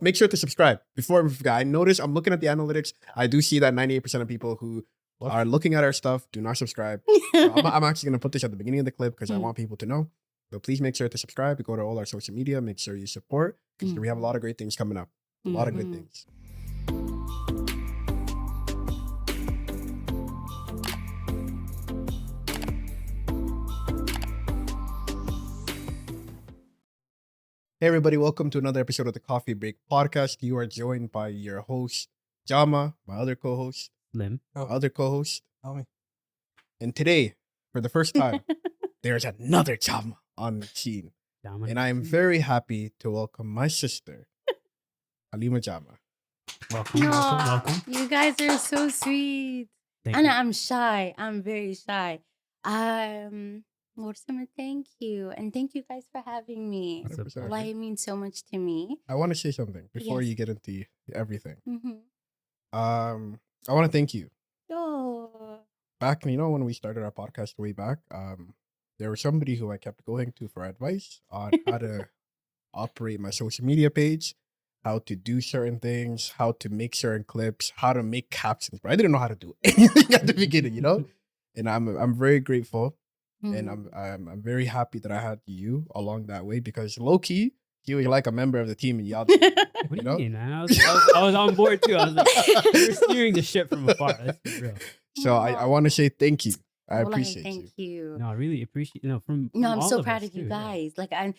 make sure to subscribe before we forget. I notice I'm looking at the analytics. I do see that 98% of people who are looking at our stuff do not subscribe. So I'm actually going to put this at the beginning of the clip because I want people to know. But please make sure to subscribe. Go to all our social media. Make sure you support because we have a lot of great things coming up. A lot of good things. Hey everybody, welcome to another episode of the Coffee Break Podcast. You are joined by your host, JAMA, my other co-host, Lim, my other co-host. Tell And today, for the first time, there's another JAMA on the scene. And I am very happy to welcome my sister, Halima JAMA. Welcome. You guys are so sweet. Thank And you. I'm shy. I'm very shy. Thank you. And thank you guys for having me. 100%. Wallahi, it means so much to me. I want to say something before Yes. you get into everything. Mm-hmm. I want to thank you. Oh. Back, when we started our podcast way back, there was somebody who I kept going to for advice on how to operate my social media page, how to do certain things, how to make certain clips, how to make captions. But I didn't know how to do anything at the beginning, And I'm very grateful, and I'm very happy that I had you along that way because low key, he was like a member of the team and y'all. What do you mean, man? I was on board too. I was like, you're steering the ship from afar. That's for real. So I want to say thank you. I Wallahi, appreciate you. Thank you. No, I really appreciate. From No, I'm all so of proud us of you too, yeah. guys. Like I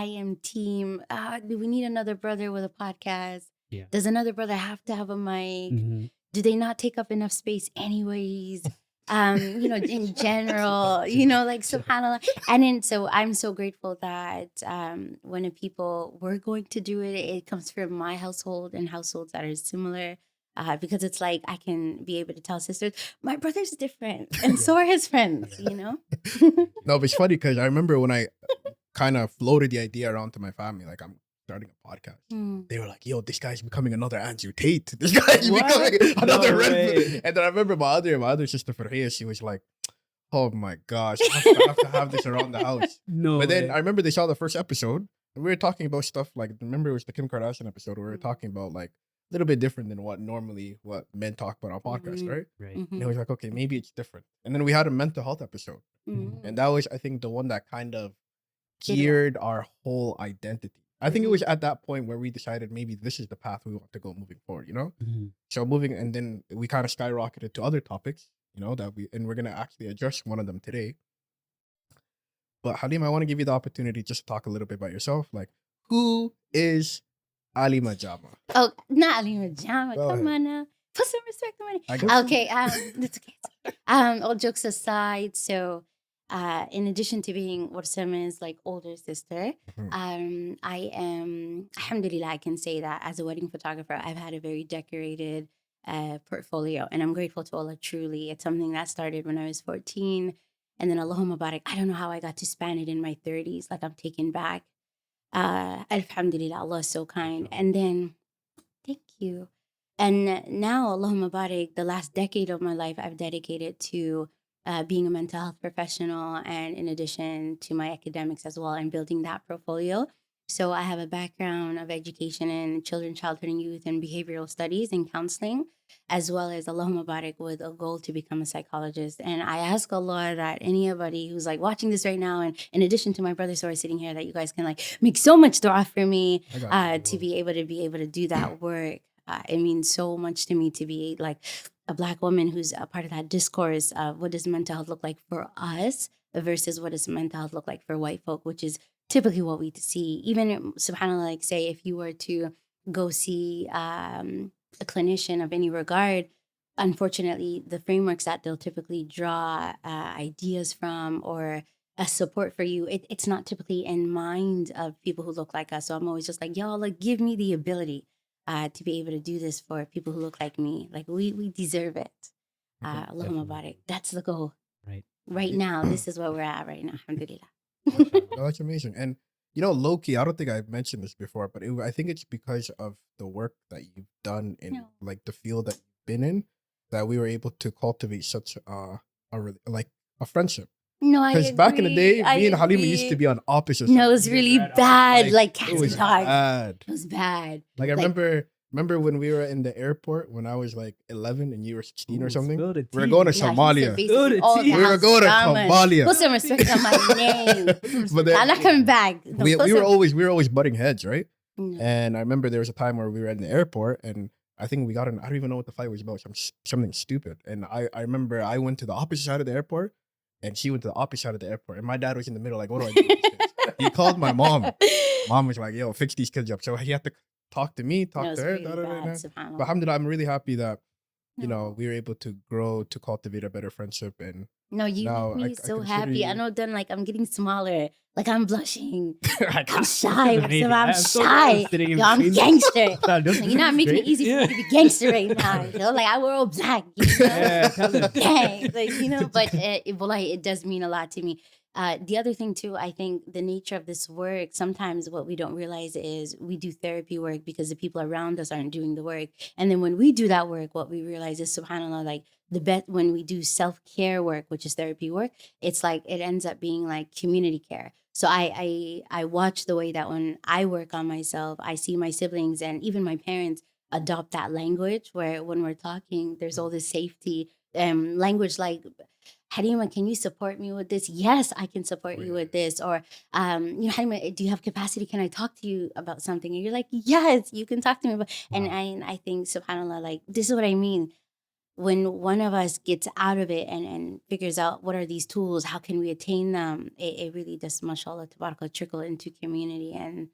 am team. Do we need another brother with a podcast? Yeah. Does another brother have to have a mic? Mhm. Do they not take up enough space anyways? In general, like subhanAllah. And then so I'm so grateful that when people were going to do it, it comes from my household and households that are similar. Because it's like I can be able to tell sisters, my brother's different, and so are his friends, No, but it's funny because I remember when I kind of floated the idea around to my family, like I'm starting a podcast. They were like, "Yo, this guy's becoming another Andrew Tate. This guy's What? becoming another No Red way. Pill." And then I remember my other sister Farhia, she was like, "Oh my gosh, I have to have this around the house." No, But then way. I remember they saw the first episode, and we were talking about stuff like, remember it was the Kim Kardashian episode where we were talking about like a little bit different than what men talk about on podcasts, right? right. Mhm. And it was like, okay, maybe it's different. And then we had a mental health episode. Mhm. And that was, I think, the one that kind of Did well. geared our whole identity. I think it was at that point where we decided maybe this is the path we want to go moving forward, Mhm. So and then we kind of skyrocketed to other topics, and we're going to actually address one of them today. But Halima, I want to give you the opportunity just to talk a little bit about yourself. Like, who is Halima JAMA? Oh, not Halima JAMA. Go Come ahead. on now. Put some respect on I it. guess so. Okay, that's okay. All jokes aside, so in addition to being Warsama's like older sister, I am, alhamdulillah, I can say that as a wedding photographer, I've had a very decorated portfolio, and I'm grateful to Allah. Truly, it's something that started when I was 14, and then Allahumma barak, I don't know how I got to span it in my 30s. Like I'm taken back. Alhamdulillah, Allah is so kind. And then, thank you. And now, Allahumma barak, the last decade of my life, I've dedicated to being a mental health professional, and in addition to my academics as well, and building that portfolio. So I have a background of education in children, childhood and youth, and behavioral studies and counseling, as well as Allahumma barak with a goal to become a psychologist. And I ask Allah that anybody who's like watching this right now, and in addition to my brothers who are sitting here, that you guys can like make so much dua for me I got you. to be able to do that work. It means so much to me to be like a Black woman who's a part of that discourse of what does mental health look like for us versus what does mental health look like for white folk, which is typically what we see. Even subhanAllah, like say if you were to go see a clinician of any regard, unfortunately, the frameworks that they'll typically draw ideas from or a support for you, it's not typically in mind of people who look like us. So I'm always just like, y'all, like, give me the ability to be able to do this for people who look like me. Like we deserve it. Allahumma barik. That's the goal. Right now, this is where we're at right now. Alhamdulillah. No, that's amazing. And low-key, I don't think I've mentioned this before, but I think it's because of the work that you've done in like the field that you've been in that we were able to cultivate such a friendship. No, I Because back in the agree. day, I me and Halima used to agree. be on opposite No, it sides. was really Right on. bad. Like It cats was and dogs. bad. It was bad. Like I Like, remember when we were in the airport when I was like 11 and you were 16 or Ooh, something. spill the We were tea. going to no, he said Somalia. basically all of We the We were house going to Somalia. Somalia. Put some respect on my name. But then I'm not coming back. No, we put were some- always butting heads, right? No. And I remember there was a time where we were in the airport and I think we got in, I don't even know what the fight was about, something stupid. And I remember I went to the opposite side of the airport and she went to the opposite side of the airport. And my dad was in the middle, like, what do I do with these kids? He called my mom. Mom was like, yo, fix these kids up. So he had to talk to me, No, talk it's to her. really da, da, da, bad, da. subhanAllah. But alhamdulillah, I'm really happy that, you know, No. we were able to grow, to cultivate a better friendship. And No, you now make me I so consider happy. I you- know, done like I'm getting smaller. Like I'm blushing. I I'm got- shy. Amazing. I'm I'm so shy. sitting in Yo, I'm between them. gangster. Thought this Like, was you're not making it great. easy for Yeah. me to be gangster right now. You know, like I wear all black. You know? Yeah, tell them. Yeah, like you know. But it does mean a lot to me. The other thing too, I think the nature of this work. Sometimes what we don't realize is we do therapy work because the people around us aren't doing the work, and then when we do that work, what we realize is, subhanallah, like the best when we do self-care work, which is therapy work, it's like it ends up being like community care. So I watch the way that when I work on myself, I see my siblings and even my parents adopt that language where when we're talking, there's all this safety language like, Halima, can you support me with this? Yes, I can support you with this. Or, you know, Halima, do you have capacity? Can I talk to you about something? And you're like, yes, you can talk to me about. And I think, subhanAllah, like this is what I mean. When one of us gets out of it and figures out what are these tools, how can we attain them, it really does, mashallah, tabarakallah, trickle into community. And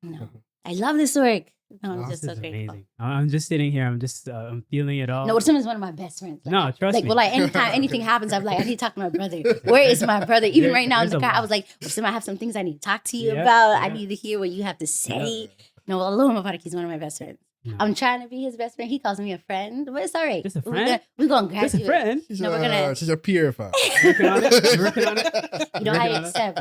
you know, I love this work. No, I'm Wow. just This so is grateful. amazing. I'm just sitting here. I'm just I'm feeling it all. No, Warsam is one of my best friends. Like, No, trust like, me. well, like anytime anything happens, I'm like, I need to talk to my brother. Where is my brother? Even right now in There's the a car, I lot. was like, Warsam, I have some things I need to talk to you Yeah, about. I yeah. need to hear what you have to say. Yeah. No, Allah Mubarak, he's one of my best friends. No. I'm trying to be his best friend. He calls me a friend, but it's all right. Just a friend? We're gonna graduate. Just a friend. No, we're gonna. She's a peer fam. Working on it. Working on it. You know, Working I on it. accept.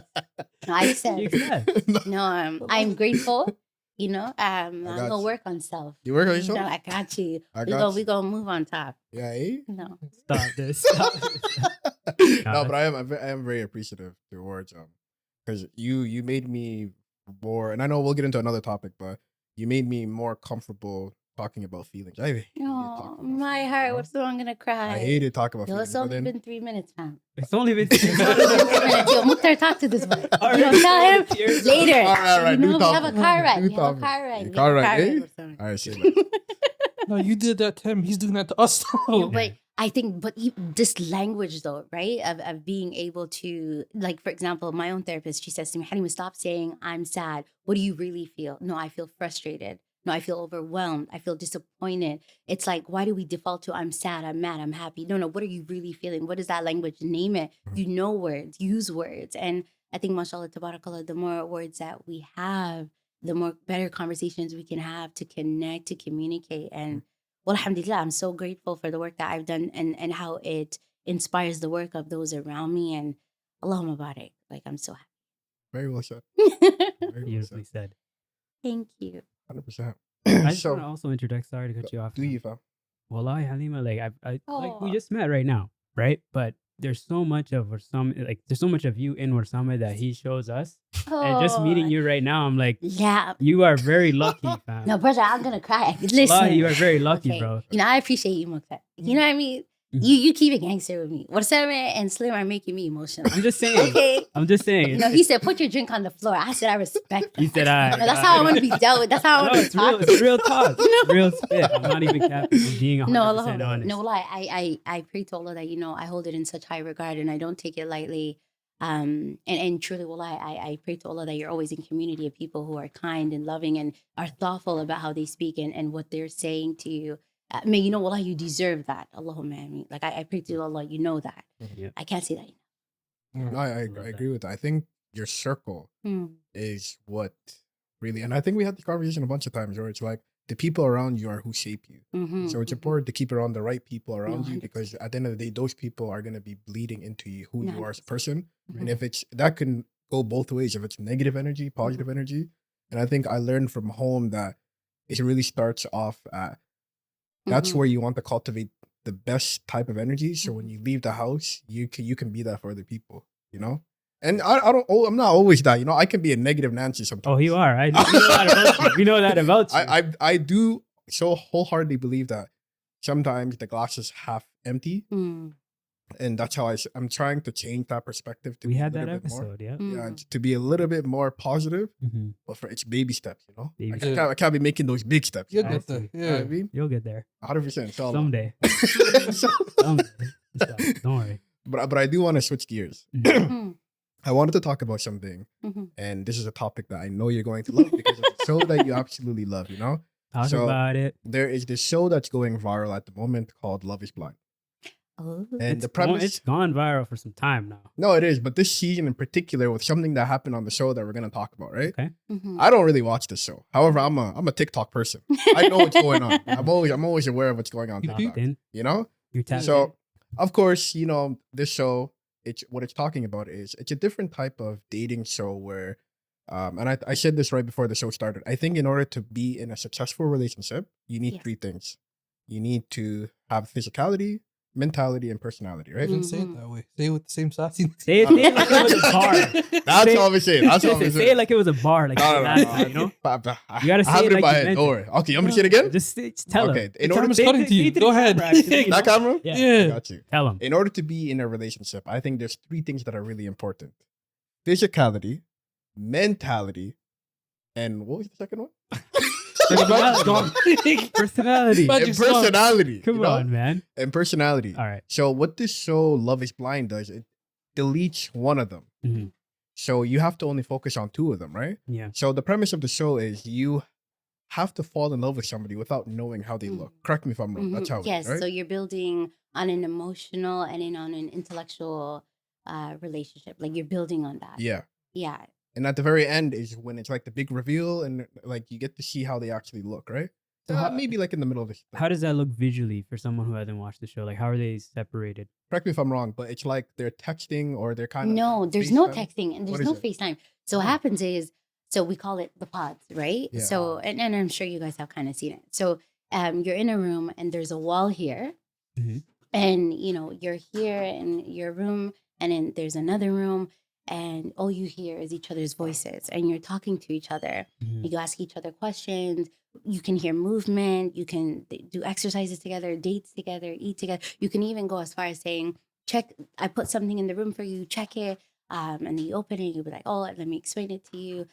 No, I accept. You accept. No, I'm grateful. You know, I'm got gonna you. work on self. You work on You know, yourself? I got you. I We got we you. gonna move on top. Yeah, eh? No. Stop this. Stop this. No, but I am very appreciative towards because you made me more, and I know we'll get into another topic, but you made me more comfortable talking about feelings. I hated No, talking about my feelings, heart. you know? What's the I'm gonna cry? I hated talking about Yo, feelings. it's But only then been 3 minutes, fam. It's only been. It's only been 3 minutes. Yo, Mukhtar, talk to this one. All You right. know, tell him Cheers. later. All right, You new know, we have a topic. car ride. New We have a topic. car ride. We Car have a ride, eh? with someone. all right, say that. No, you did that to him. He's doing that to us. No, but I think, this language though, right? Of being able to, like, for example, my own therapist, she says to me, Halima, stop saying I'm sad. What do you really feel? No, I feel frustrated. No, I feel overwhelmed. I feel disappointed. It's like, why do we default to I'm sad, I'm mad, I'm happy? No, what are you really feeling? What is that language? Name it. You know words, use words. And I think, mashallah, tabarakallah, the more words that we have, the more better conversations we can have to connect, to communicate. And well, alhamdulillah, I'm so grateful for the work that I've done and how it inspires the work of those around me. And Allahumma barik. Like, I'm so Very well said. Very well Beautifully said. said. Thank you. 100%. I just So, want to also interject. Sorry to cut you off. do you, fam? Wallahi, Halima, like I like we Aw. just met right now, right? But there's so much of there's so much of you in Warsama that he shows us. And just meeting you right now, I'm like, Yeah. you are very lucky, fam. No, brother, I'm going to cry. Listen. Wallahi, you are very lucky, Okay. bro. You know, I appreciate you, Mukhtar. You know what I mean? Mhm. You keep it gangster with me. Warsama and Slim are making me emotional. I'm just saying. Okay. I'm just saying. You know, he said, put your drink on the floor. I said, I respect that. He said, No, that's how I want to be dealt with. That's how I No, want to it's be real. talked It's to. real talk. Real spit. I'm not even capping. I'm being 100% No, Allah, honest. no, lie. I pray to Allah that, you know, I hold it in such high regard and I don't take it lightly. And truly, wallah, I pray to Allah that you're always in community of people who are kind and loving and are thoughtful about how they speak and what they're saying to you. May you know, wallah, you deserve that. Allahumma ameen. Like, I pray to Allah, you know that. Yeah. I can't say that. No, I agree with that. I think your circle Mm. is what really, and I think we had this conversation a bunch of times where it's like the people around you are who shape you. Mhm, So it's mhm. important to keep around the right people around you 100%. because at the end of the day, those people are going to be bleeding into you, who you are as a 100%. person. Mhm. And if it's that can go both ways, if it's negative energy, positive energy. And I think I learned from home that it really starts off at that's Mhm. where you want to cultivate the best type of energy. So when Mhm. you leave the house, you can be that for other people, you know. And I don't. I'm not always that, you know. I can be a negative Nancy sometimes. Oh, you are. We know that about you. We know that about you. I do so wholeheartedly believe that sometimes the glass is half empty, Mm. and that's how I'm trying to change that perspective to we be had a that little bit more. episode. Yeah. Yeah, Mm. to be a little bit more positive, Mhm. but for it's baby steps, you know. Baby I can't be making those big steps. You'll You I know? get there. see. You know what I Yeah. mean? You'll get there 100%. someday. So- Someday. Don't worry. but I do want to switch gears. Mm. I wanted to talk about something, Mhm. and this is a topic that I know you're going to love because it's a show that you absolutely love. You know, Talk So- about it. there is this show that's going viral at the moment called Love Is Blind, Oh. and the It's premise. gone viral for some time now. No, it is, but this season in particular, with something that happened on the show that we're gonna talk about, right? Okay. Mhm. I don't really watch this show. However, I'm a TikTok person. I know what's going on. I'm always aware of what's going on. You TikTok, Then you know. you tap So, of course, you know, this show, what it's talking about is it's a different type of dating show where, and I said this right before the show started. I think in order to be in a successful relationship, you need Yes. 3 things. You need to have physicality, mentality, and personality, right? Don't say it Mhm. that way. Say it with the same sassy. Say it like it was a bar. That's Say- all I'm saying. That's all I'm Listen, saying. say it like it was a bar. Like No, that, you know. I You gotta say have it it in like my you head. meant Don't it. worry. Okay, you want me to say it again? Just tell Okay. him. In The order time is to, cutting to you. Go ahead. that camera. Yeah. Yeah. Got you. Tell him. In order to be in a relationship, I think there's 3 things that are really important: physicality, mentality, and what was the second one? Personality. Magic And sauce. personality. Come you know? on, man. And personality. All right. So what this show Love Is Blind does, it deletes one of them. Mhm. So you have to only focus on 2 of them, right? Yeah. So the premise of the show is you have to fall in love with somebody without knowing how they look. Correct me if I'm wrong. Mhm. That's how Yes. it is, right? So you're building on an emotional and then on an intellectual relationship. Like you're building on that. Yeah. Yeah. And at the very end is when it's like the big reveal and like you get to see how they actually look, right? So how- Maybe like in the middle of this. How does that look visually for someone who hasn't watched the show? Like, how are they separated? Correct me if I'm wrong, but it's like they're texting or they're kind of No, there's no FaceTime. texting and What there's no is it? FaceTime. So what Oh. happens is, so we call it the pods, right? Yeah. So, and I'm sure you guys have kind of seen it. So you're in a room and there's a wall here. Mhm. And, you know, you're here in your room and then there's another room and all you hear is each other's voices and you're talking to each other. Mhm. You ask each other questions. You can hear movement. You can do exercises together, dates together, eat together. You can even go as far as saying, check, I put something in the room for you, check it. And then you open it, you'll be like, oh, let me explain it to you.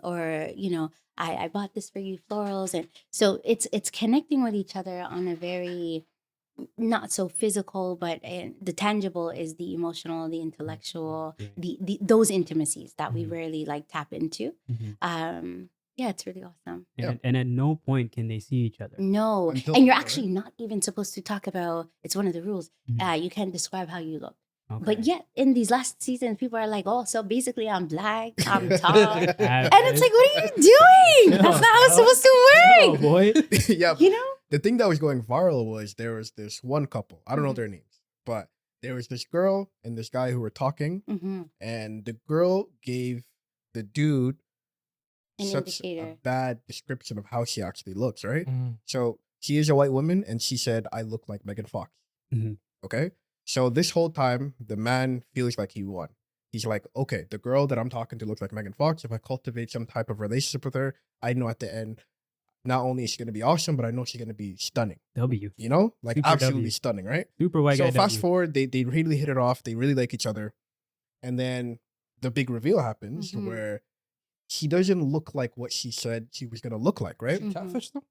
Or, you know, I bought this for you, florals. And so it's connecting with each other on a very not so physical, but the tangible is the emotional, the intellectual, Yeah. the those intimacies that we Mhm. rarely like tap into. Mhm. Yeah, it's really awesome. And at no point can they see each other. No, Until- and you're right? actually not even supposed to talk about. It's one of the rules. Mhm. You can't describe how you look. Okay. But yet, in these last seasons, people are like, "Oh, so basically, I'm black, I'm tall," and it's like, "What are you doing? That's not how it's supposed to Oh work." boy. yeah. You know? The thing that was going viral was there was this one couple. I don't know Mhm. their names, but there was this girl and this guy who were talking, Mm-hmm. and the girl gave the dude An such a indicator. bad description of how she actually looks, right? Mm. So she is a white woman, and she said, "I look like Megan Fox." Mhm. Okay. So this whole time, the man feels like he won. He's like, okay, the girl that I'm talking to looks like Megan Fox. If I cultivate some type of relationship with her, I know at the end, not only is she going to be awesome, but I know she's going to be stunning. W. You know, like Super absolutely W. stunning, right? Super white So guy. fast W. forward, they really hit it off. They really like each other, and then the big reveal happens Mhm. where she doesn't look like what she said she was going to look like, right? Mhm. Catfish though?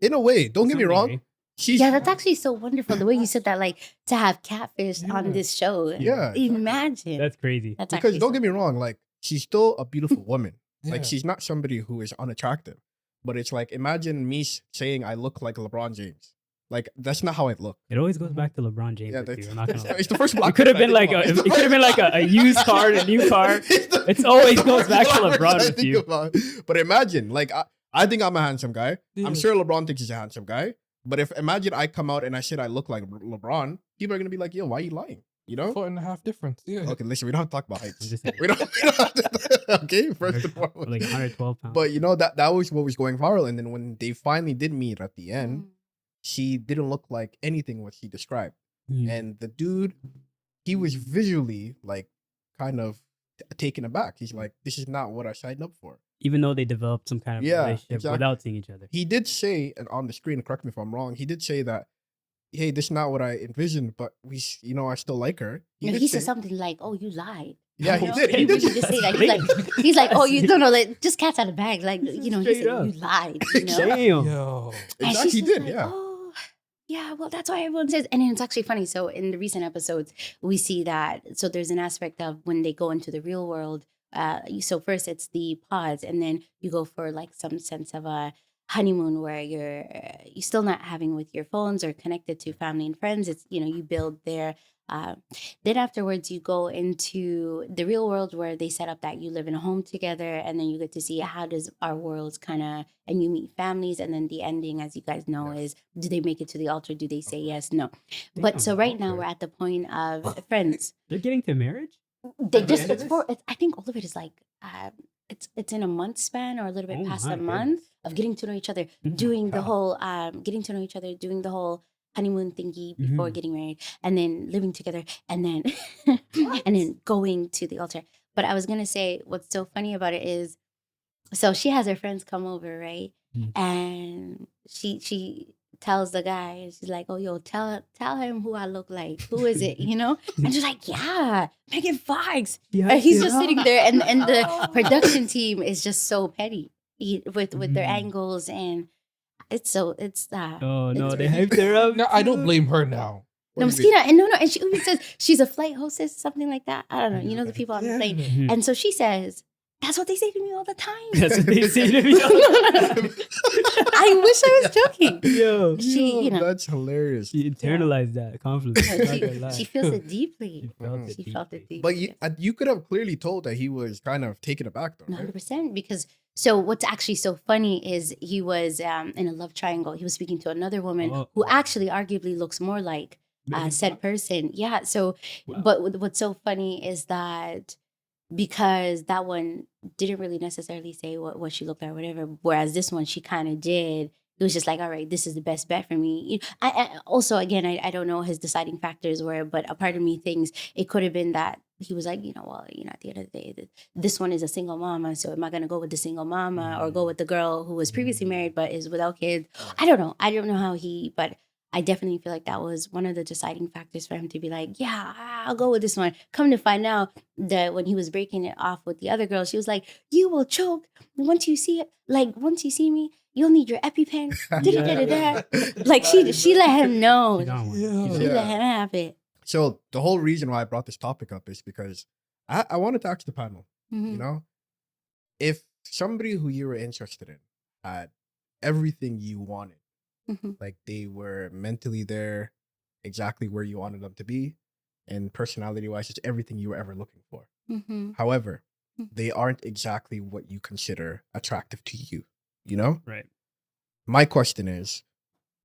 In a way, don't get me Some wrong. way. She's Yeah, that's actually so wonderful. The way you said that, like to have catfish Yeah. on this show. Yeah, Imagine. That's crazy. That's because actually don't so get me wrong, like she's still a beautiful woman. Yeah. Like she's not somebody who is unattractive, but it's like imagine me saying I look like LeBron James. Like that's not how I look. It always goes back to LeBron James. Yeah, with that's, you, I'm not gonna lie. it's the first. It black could have person been I like think a. about. It could have been like a used car, a new car. It's always goes back to It's the LeBron first I with think you. about. But imagine, like I think I'm a handsome guy. Yeah. I'm sure LeBron thinks he's a handsome guy. But if imagine I come out and I said I look like LeBron, people are gonna be like, "Yo, why are you lying?" You know? 4.5 difference. Yeah. Okay, listen, we don't have to talk about I'm heights. just saying. We don't have to, okay, first and foremost. Like 112 pounds. But you know that was what was going viral, and then when they finally did meet at the end, Mm. she didn't look like anything what she described. Mm. And the dude, he was visually like kind of taken aback. He's like, this is not what I signed up for. Even though they developed some kind of Yeah, relationship exactly. without seeing each other. He did say, and on the screen, correct me if I'm wrong, he did say that, hey, this is not what I envisioned, but I still like her. No, did he said say- something like, "Oh, you lied." Yeah, You he know? did. He He did. really did say that. He's like, "Oh, you don't know, like just cats out of bag." Like, he Straight said, up. "You lied." You know? Damn. Yo. And Exactly, she's he just did, like, yeah. "Oh, yeah, well, that's why everyone says." And then it's actually funny. So in the recent episodes, we see that. So there's an aspect of when they go into the real world. So first it's the pods, and then you go for like some sense of a honeymoon where you're still not having with your phones or connected to family and friends. It's you build there. Then afterwards you go into the real world where they set up that you live in a home together, and then you get to see how does our worlds kind of, and you meet families, and then the ending, as you guys know, is do they make it to the altar? Do they say yes? No. But so Damn, right now okay. we're at the point of friends. They're getting to marriage? They At the just end of it's this? for I think all of it is like it's in a month span or a little bit Oh past my a month goodness. of getting to know each other, Oh my doing the God. whole getting to know each other, doing the whole honeymoon thingy before Mhm. getting married, and then living together, and then and then going to the altar. But I was gonna say what's so funny about it is, so she has her friends come over, right? Mm. And she tells the guy, and she's like, "Oh, yo, tell him who I look like. Who is it? You know?" And she's like, "Yeah, Megan Fox." Yeah, And he's yeah. just sitting there, and the production team is just so petty with their Mm. angles, and it's Oh no, it's they really- hyped her up. No, I don't too. blame her now. no, What do you mean? Mosquito, and no, and she even says she's a flight hostess, something like that. I don't know. You know the Okay. people on the Yeah. plane, Mhm. and so she says, "That's what they say to me all the time." That's what they say to me. I wish I was joking. Yo, She, That's hilarious. she internalized that conflict. No, Not gonna lie. she feels it She deeply. felt Mhm. it She felt it deeply. deeply. But you could have clearly told that he was kind of taken aback, though, right? 100%. Because so what's actually so funny is he was in a love triangle. He was speaking to another woman Oh. who actually arguably looks more like Megan said Fox? person. Yeah. So, Wow. but what's so funny is that because that one didn't really necessarily say what she looked like or whatever, whereas this one she kind of did. It was just like, all right, this is the best bet for me. I also, again, I don't know his deciding factors were, but a part of me thinks it could have been that he was like, well, at the end of the day, this one is a single mama. So am I going to go with the single mama or go with the girl who was previously married but is without kids? I don't know. I don't know how but I definitely feel like that was one of the deciding factors for him to be like, yeah, I'll go with this one. Come to find out that when he was breaking it off with the other girl, she was like, you will choke. Once you see it, like once you see me, you'll need your EpiPen. Yeah. Like she let him know. She got one. Yeah. She Yeah. let him have it. So the whole reason why I brought this topic up is because I wanted to ask the panel, Mhm. you know, if somebody who you were interested in had everything you wanted, Mhm. like they were mentally there, exactly where you wanted them to be, and personality wise, it's everything you were ever looking for. Mhm. However, Mhm. they aren't exactly what you consider attractive to you, you know? Right. My question is,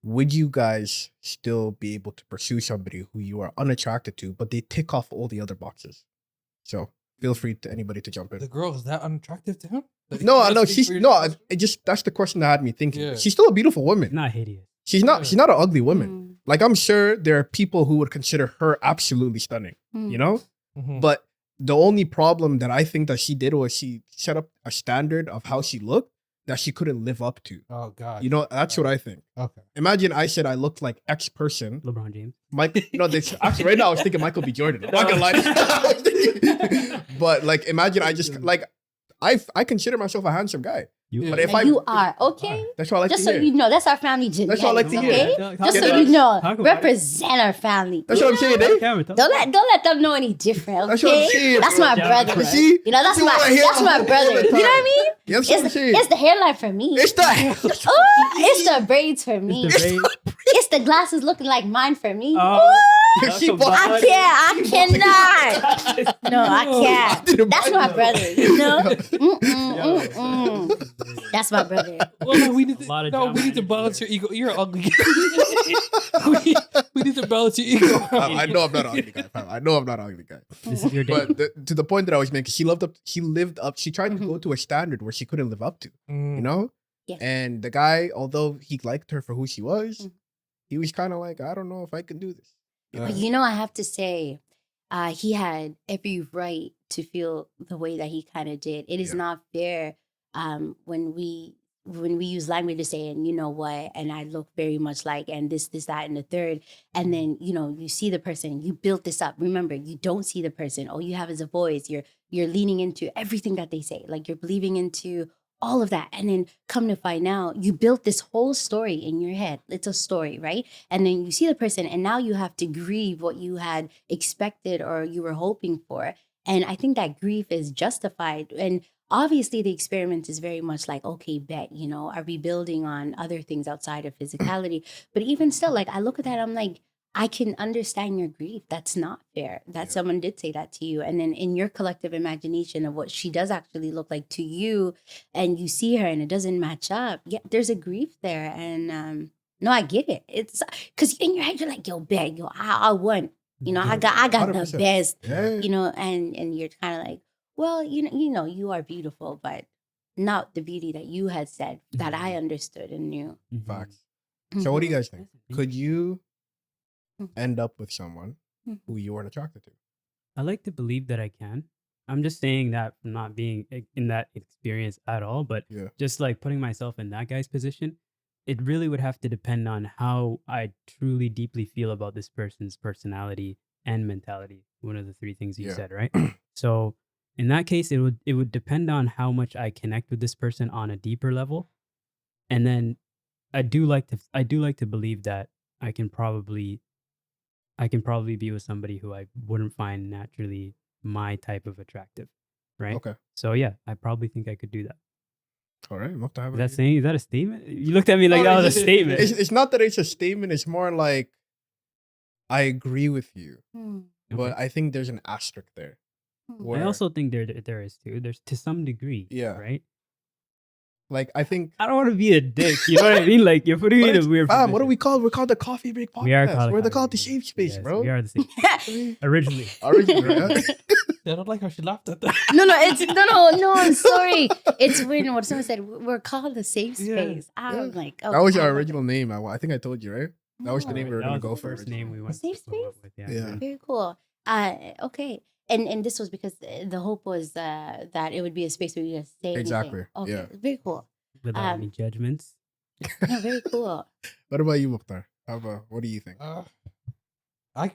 would you guys still be able to pursue somebody who you are unattracted to, but they tick off all the other boxes? So feel free to anybody to jump The in. girl is that unattractive to him? No, That's no, the she's weird no. question. It just that's the question that had me thinking. Yeah. She's still a beautiful woman. Not hideous. She's not. Yeah. She's not an ugly woman. Mm. Like I'm sure there are people who would consider her absolutely stunning. Mm. You know, Mhm. but the only problem that I think that she did was she set up a standard of how she looked that she couldn't live up to. Oh God. You know, that's what I think. Okay. Imagine I said I looked like X person. LeBron James. Mike, this actually right now I was thinking Michael B. Jordan. I'm not gonna lie. I was thinking- but like, imagine I just like I consider myself a handsome guy. You, But if And I you are okay. that's what I like Just to so hear. you know, that's our family That's what I like genetics, to hear. okay? Talk Just about so it. you know, Talk about it. represent our family. That's what I'm saying, eh? Camera, talk Don't about let them know any different, That's what I'm okay? saying, That's bro. my Yeah, brother. right. See? You know, that's You wanna hear my all the brother. You know what I mean? That's what I'm saying. It's the hairline for me. It's the Oh, it's the braids for me. it. The braid. It's the glasses looking like mine for me. Oh, She that's a bought- bad- I cannot. No, I can't. That's my brother. You know? That's my brother. Well, no, we need A lot to, of no, drama we need to energy balance there. your ego. You're ugly. we need to balance your ego. I know I'm not an ugly guy. fam. I know I'm not an ugly guy. This is your day. But to the point that I was making, she lived up. She tried to go to a standard where she couldn't live up to. You know. Yes. And the guy, although he liked her for who she was, Mhm. he was kind of like, I don't know if I can do this. But you know, I have to say, he had every right to feel the way that he kind of did. It is Yeah. not fair when we use language to say, and you know what, and I look very much like, and this, that, and the third, and then you see the person, you built this up. Remember, you don't see the person. All you have is a voice. You're leaning into everything that they say, like you're believing into all of that, and then come to find out, you built this whole story in your head. It's a story, right? And then you see the person, and now you have to grieve what you had expected or you were hoping for. And I think that grief is justified. And obviously, the experiment is very much like, okay, bet, are we building on other things outside of physicality? But even still, like, I look at that, I'm like, I can understand your grief. That's not fair that Yeah. someone did say that to you. And then in your collective imagination of what she does actually look like to you, and you see her and it doesn't match up, yeah, there's a grief there. And no, I get it. It's because in your head you're like, yo, bet, yo, I won. I got the 100%. best. Yeah. And you're kind of like, well, you are beautiful, but not the beauty that you had said that I understood and knew. Facts. So what do you guys think? Mhm. Could you Mhm. end up with someone Mhm. who you weren't attracted to? I like to believe that I can. I'm just saying that from not being in that experience at all, but Yeah. just like putting myself in that guy's position, it really would have to depend on how I truly deeply feel about this person's personality and mentality. One of the three things you Yeah. said, right? So in that case, it would depend on how much I connect with this person on a deeper level. And then I do like to believe that I can probably be with somebody who I wouldn't find naturally my type of attractive, right? Okay. So yeah, I probably think I could do that. All right. Mukta, how Is about that you? saying? Is that a statement? You looked at me like No, that was a it's- statement. It's not that it's a statement. It's more like I agree with you, Hmm. but Okay. I think there's an asterisk there. Hmm. I Where, also think there is too. There's to some degree, Yeah. right? like, I think. I don't want to be a dick. You know what I mean? Like you're putting me in a weird Fam, what are position. we called? We're called the Coffee Break Podcast. We are called. We're called the Safe Space, Yes, bro. We are the safe. Originally. Originally, I don't like how she laughed at that. No, I'm sorry. It's when what someone said, we're called the safe Yeah. space. I'm Yeah. like, That was I our love it. original name. I think I told you, right? That was the name we were That gonna was go the for. first name we went Safe to come up space? with. Yeah. Very cool. Okay. And this was because the hope was that it would be a space where you just say Exactly, anything. Okay. yeah. Very cool. Without any judgments. No, very cool. What about you, Mukhtar? What do you think? I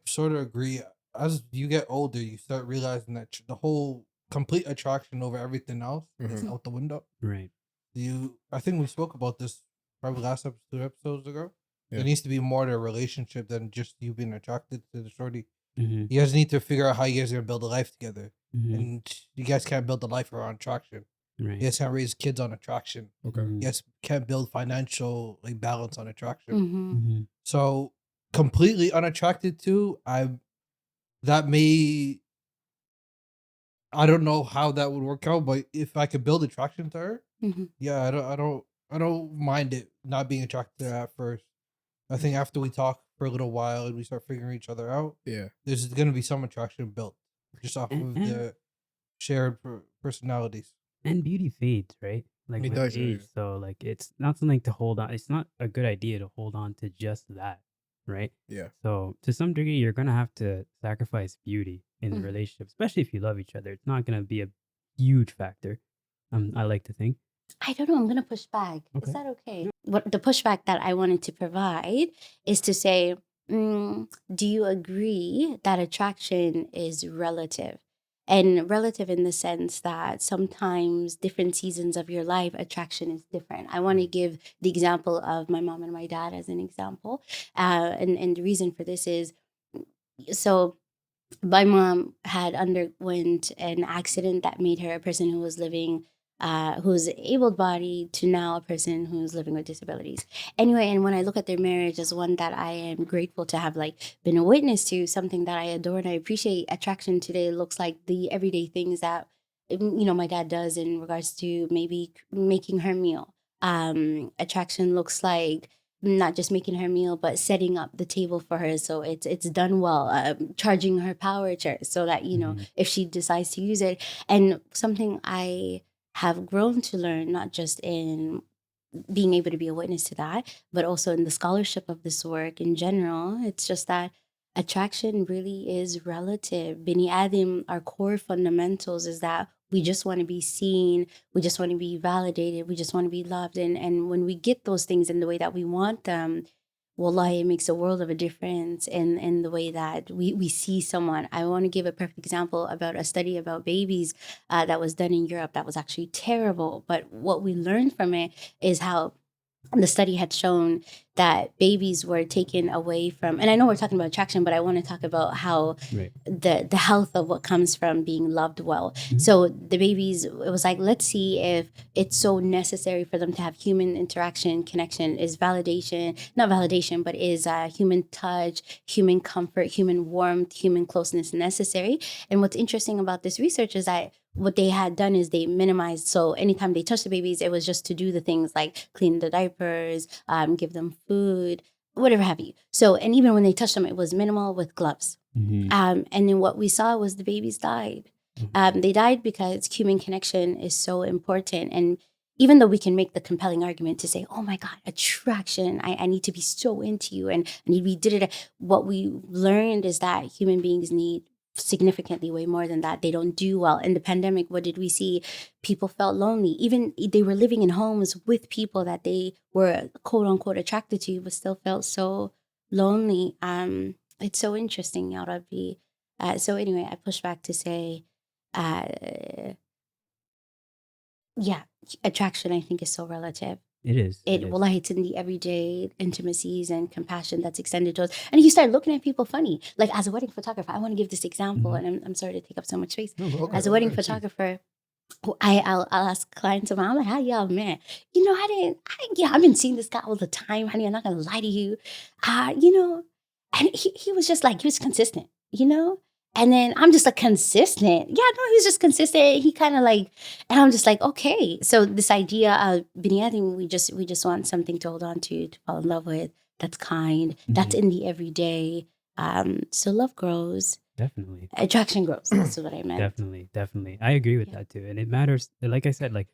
sort of agree. As you get older, you start realizing that the whole complete attraction over everything else is Mhm. out the window. Right. I think we spoke about this probably last 2 episodes ago. Yeah. There needs to be more to a relationship than just you being attracted to the shorty. Mm-hmm. You guys need to figure out how you guys are gonna build a life together, Mm-hmm. and you guys can't build a life around attraction. Right. You guys can't raise kids on attraction. Okay. Mhm. You guys can't build financial balance on attraction. Mm-hmm. Mm-hmm. So completely unattracted to, I don't know how that would work out, but if I could build attraction to her, Mm-hmm. yeah, I don't mind it not being attracted to her at first. I think after we talk for a little while and we start figuring each other out, Yeah. there's gonna be some attraction built just off of the shared personalities. And beauty fades, right? Like It with does, yeah, age. yeah. So like it's not something to hold on. It's not a good idea to hold on to just that, right? Yeah. So to some degree, you're gonna have to sacrifice beauty in the Mhm. relationship, especially if you love each other. It's not gonna be a huge factor. I like to think. I don't know. I'm gonna push back. Okay. Is that okay? What the pushback that I wanted to provide is to say, do you agree that attraction is relative? And relative in the sense that sometimes different seasons of your life, attraction is different. I want to give the example of my mom and my dad as an example. And the reason for this is so my mom had underwent an accident that made her a person who was living who's able-bodied to now a person who's living with disabilities. Anyway, and when I look at their marriage as one that I am grateful to have been a witness to, something that I adore and I appreciate, attraction today looks like the everyday things that my dad does in regards to maybe making her meal. Attraction looks like not just making her meal, but setting up the table for her so it's done well. Charging her power chair so that Mhm. if she decides to use it. And something I have grown to learn, not just in being able to be a witness to that, but also in the scholarship of this work in general, it's just that attraction really is relative. Bini Adim, our core fundamentals is that we just want to be seen, we just want to be validated, we just want to be loved. And when we get those things in the way that we want them, wallahi, it makes a world of a difference in the way that we see someone. I want to give a perfect example about a study about babies that was done in Europe that was actually terrible. But what we learned from it is how the study had shown that babies were taken away from, and I know we're talking about attraction, but I want to talk about how Right. the health of what comes from being loved well. Mhm. So the babies, it was like, let's see if it's so necessary for them to have human interaction, connection, is validation, not validation, but is human touch, human comfort, human warmth, human closeness necessary. And what's interesting about this research is that what they had done is they minimized. So anytime they touched the babies, it was just to do the things like clean the diapers, give them food, whatever have you. So, and even when they touched them, it was minimal with gloves. Mhm. And then what we saw was the babies died. Mhm. They died because human connection is so important. And even though we can make the compelling argument to say, oh my God, attraction, I need to be so into you and I need to be did. What we learned is that human beings need significantly way more than that. They don't do well. In the pandemic, what did we see? People felt lonely. Even they were living in homes with people that they were quote unquote attracted to, but still felt so lonely. It's so interesting, Ya Rabbi. So anyway, I push back to say, uh, yeah, attraction I think is so relative. It is. Wallahi, it's in the everyday intimacies and compassion that's extended to us. And you start looking at people funny. Like as a wedding photographer, I want to give this example, Mhm. and I'm sorry to take up so much space. No, go Okay, As a wedding okay, please. photographer, I'll ask clients of mine, I'm like, how y'all, man? You know, I've been seeing this guy all the time, honey. I'm not gonna lie to you. And he was just like, he was consistent, you know? And then I'm just like consistent. Yeah, no, he's just consistent. He kind of like, and I'm just like, okay. So this idea of binyating, we just want something to hold on to fall in love with, that's kind, that's Mhm. in the everyday. So love grows, Definitely. attraction grows. That's what I meant. Definitely. I agree with Yeah. that too. And it matters. Like I said, like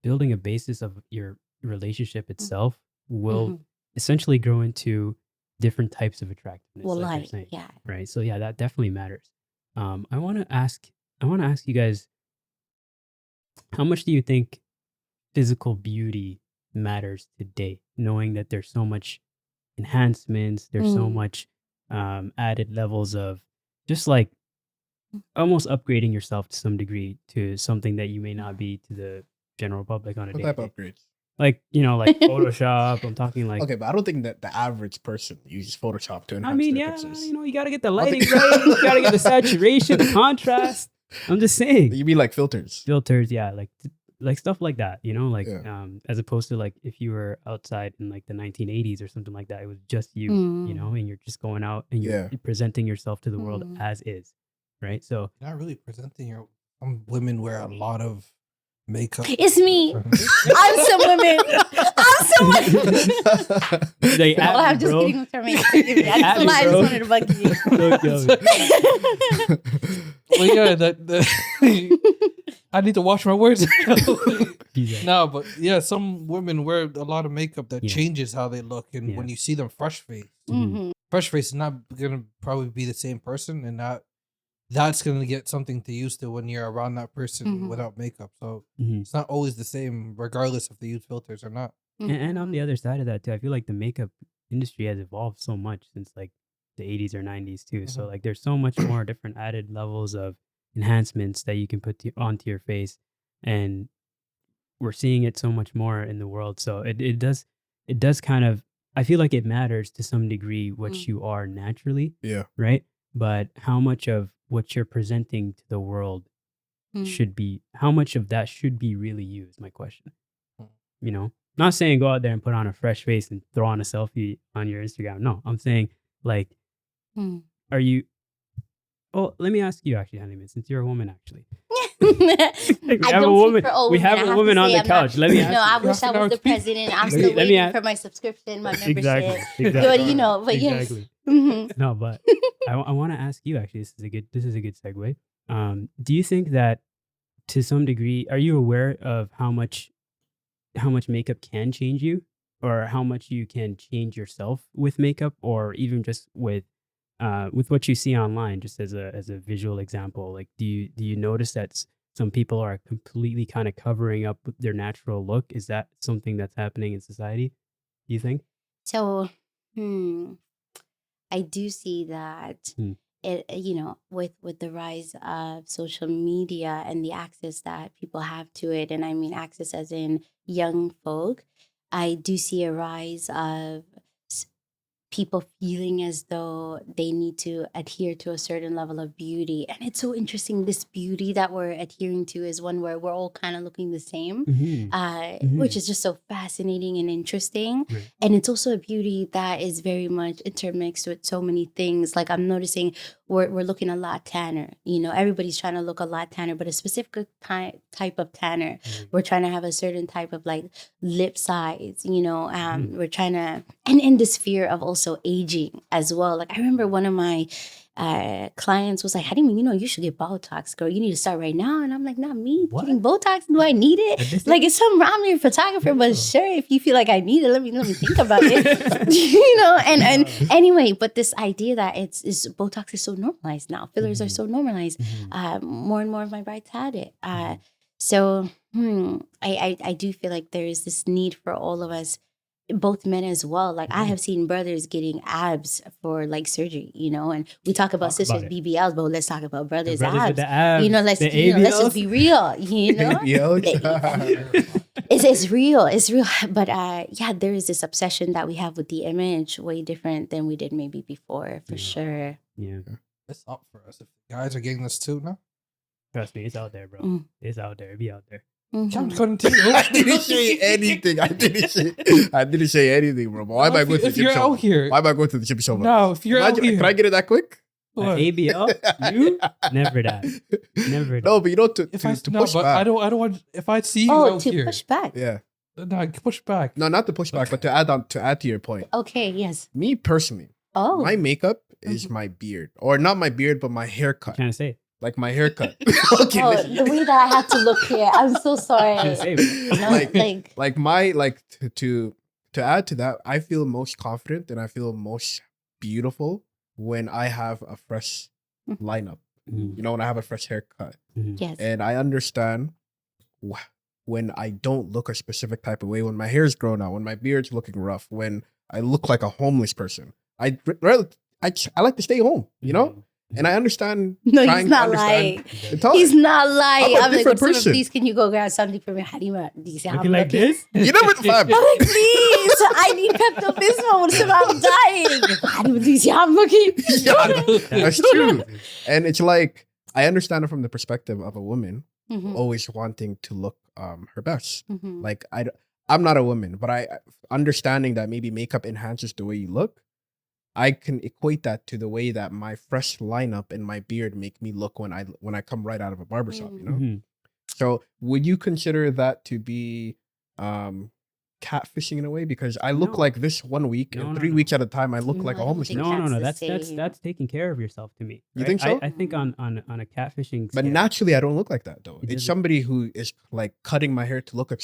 building a basis of your relationship itself will Mhm. essentially grow into different types of attractiveness, like you're Wallahi, saying, yeah. right? So yeah, that definitely matters. I want to ask, you guys, how much do you think physical beauty matters today? Knowing that there's so much enhancements, there's so Mm. much added levels of just like almost upgrading yourself to some degree to something that you may not be to the general public on a What day type to of day. upgrades? Like, like Photoshop. I'm talking like, Okay, but I don't think that the average person uses Photoshop to enhance I mean, their yeah, pictures. you got to get the I lighting think- right. You got to get the saturation, the contrast. I'm just saying. You mean like filters? Filters, yeah, like stuff like that, like Yeah. as opposed to like if you were outside in like the 1980s or something like that, it was just you, Mm. and you're just going out and you're Yeah. presenting yourself to the world Mm. as is, right? So Not really presenting your. Some women wear a lot of makeup. It's me. I'm some women. I'm some women. They No, at me, I'm just bro. kidding with her makeup. I just At me, lied. I bro. just wanted to bug you. Don't kill me. Well, yeah, I need to watch my words. He's like, No, but yeah, some women wear a lot of makeup that Yeah. changes how they look, and Yeah. when you see them fresh face Mhm. is not gonna probably be the same person, and that's gonna get something to use to when you're around that person Mhm. without makeup. So mhm. it's not always the same, regardless if they use filters or not. And on the other side of that too, I feel like the makeup industry has evolved so much since like the 80s or 90s too. So Mhm. like there's so much more different added levels of enhancements that you can put onto your face, and we're seeing it so much more in the world. So it does kind of, I feel like it matters to some degree what Mm. you are naturally, Yeah. right? But how much of what you're presenting to the world Mm. how much of that should be really you is my question. Mm. Not saying go out there and put on a fresh face and throw on a selfie on your Instagram. No, I'm saying like, Mm. are you? Oh, let me ask you actually, Halima, since you're a woman, actually. I have a don't woman- speak for all we women. have I a have woman to on say the I'm not- couch. Let me ask No, I you. wish I was the president. I'm Let still me- let me waiting ask- for my subscription, my membership. Exactly. But you know, but yes. Exactly. Mhm. No, but I want to ask you actually. This is a good segue. Do you think that to some degree, are you aware of how much makeup can change you, or how much you can change yourself with makeup, or even just with what you see online, just as a visual example. Like, do you notice that some people are completely kind of covering up with their natural look? Is that something that's happening in society, do you think? So, I do see that Hmm. with the rise of social media and the access that people have to it, and I mean access as in young folk, I do see a rise of s- people feeling as though they need to adhere to a certain level of beauty. And it's so interesting. This beauty that we're adhering to is one where we're all kind of looking the same, which is just so fascinating and interesting. Right. And it's also a beauty that is very much intermixed with so many things. Like, I'm noticing we're looking a lot tanner. Everybody's trying to look a lot tanner, but a specific type of tanner. We're trying to have a certain type of like lip size. We're trying to, and in this fear of also aging as well. Like, I remember one of my clients was like, Halima, you should get Botox, girl. You need to start right now. And I'm like, not me What? getting Botox. Do I need it? Like, it's something wrong with your photographer, but sure, if you feel like I need it, let me think about it. And anyway, but this idea that it's Botox is so normalized now. Fillers are so normalized. More and more of my brides had it. So I do feel like there is this need for all of us, both men as well. Like, I have seen brothers getting abs for like surgery, and we talk about Talk sisters about it. BBLs, but let's talk about brothers' brothers with abs. the abs, Let's the let's just ABLs. be real. ABLs. It's real. It's real. But there is this obsession that we have with the image, way different than we did maybe before, for sure. Yeah. It's up for us. If guys are getting this too now. Trust me, it's out there, bro. It's out there. It be out there. Can't continue. I didn't say anything. I didn't say anything, bro. Why am I going to the If gym you're show? out here. Why am I going to the gym show? No, if you're out here. Can I get it that quick? What? ABL? You? Never that. Never that. No, but to If I push but back. I don't want. If I see you Oh, out to here, push back. Yeah. no, push back. No, not to push back, but to add to your point. Okay, yes. Me personally, Oh. my makeup is my beard, or not my beard, but my haircut. Trying to say. Like my haircut. Okay, Oh, listen. the way that I had to look here. I'm so sorry. Trying to say, bro. No, To add to that, I feel most confident and I feel most beautiful when I have a fresh lineup. When I have a fresh haircut. yes. And I understand when I don't look a specific type of way, when my hair's grown out, when my beard's looking rough, when I look like a homeless person. I like to stay home, And I understand. No, he's trying to not understand lying. the time. He's not lying. I'm a I'm like, different "Someone, person." please, can you go grab something for me, Halima? Do you see how I'm Looking like looking? this? You never fam. I'm like, please, I need Pepto-Bismol. I'm dying. Halima, do you see how I'm looking? That's true. And it's like, I understand it from the perspective of a woman Mhm, always wanting to look her best. mhm. Like, I'm not a woman, but I understanding that maybe makeup enhances the way you look. I can equate that to the way that my fresh lineup and my beard make me look when I come right out of a barbershop, Mhm. So would you consider that to be catfishing in a way? Because I look No. like this 1 week, No, and no, 3 no. weeks at a time I look No, like I a don't homeless think person. No, that's the that's same. taking care of yourself to me. You right? think so? I think on a catfishing But scale, naturally, I don't look like that though. It It's doesn't- somebody who is like cutting my hair to look a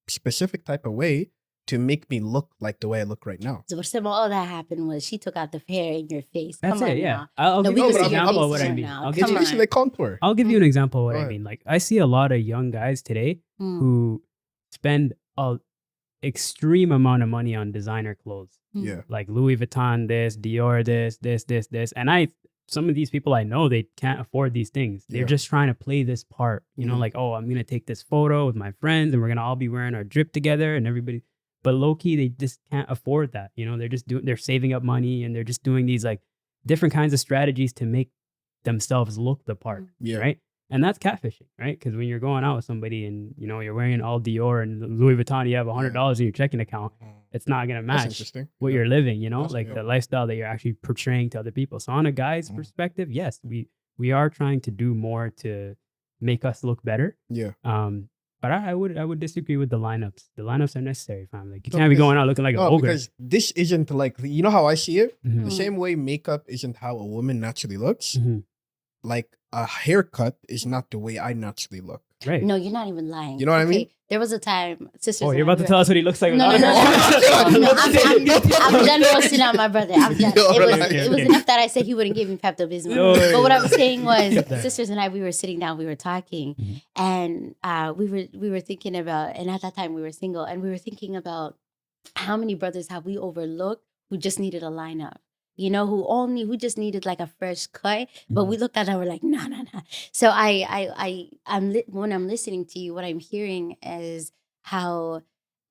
specific type of way to make me look like the way I look right now. So what's all that happened was she took out the hair in your face. that's Come it. on Yeah, now. I'll No, give we you can an see your example of face what I here mean. now. I'll It's give Come you usually like contour. I'll give you an example of what Go I ahead. mean. Like, I see a lot of young guys today Mm, who spend a extreme amount of money on designer clothes, mm. Yeah. like Louis Vuitton, this, Dior, this, and some of these people I know, they can't afford these things. They're Yeah. just trying to play this part, Mhm. like, oh, I'm gonna take this photo with my friends, and we're gonna all be wearing our drip together, and everybody. But low key, they just can't afford that. They're saving up money, and they're just doing these like different kinds of strategies to make themselves look the part, Yeah. right? And that's catfishing, right? Because when you're going out with somebody and you're wearing all Dior and Louis Vuitton, you have $100 in your checking account, it's not gonna That's match interesting. what Yeah. you're living, That's- like yeah. the lifestyle that you're actually portraying to other people. So on a guy's Mhm. perspective, yes, we are trying to do more to make us look better. Yeah. But I would disagree with the lineups. The lineups are necessary, fam. Like, you No, can't be because- going out looking like an No, ogre. because this isn't like, how I see it? Mhm. The same way makeup isn't how a woman naturally looks. Mhm. Like a haircut is not the way I naturally look. Right. No, you're not even lying. You know what I mean? There was a time, sisters. Oh, and you're I, about to tell us what he looks like. No, no, no, no, no. I'm done roasting out my brother. I'm done. Yo, It was enough that I said he wouldn't give me Pepto Bismol. No, But what I was saying was, Get that. sisters and I, we were sitting down, we were talking, Mhm. and we were thinking about, and at that time we were single, and we were thinking about how many brothers have we overlooked who just needed a lineup. You know, who just needed like a fresh cut, but we looked at it and we're like, no, no, no. So when I'm listening to you, what I'm hearing is how,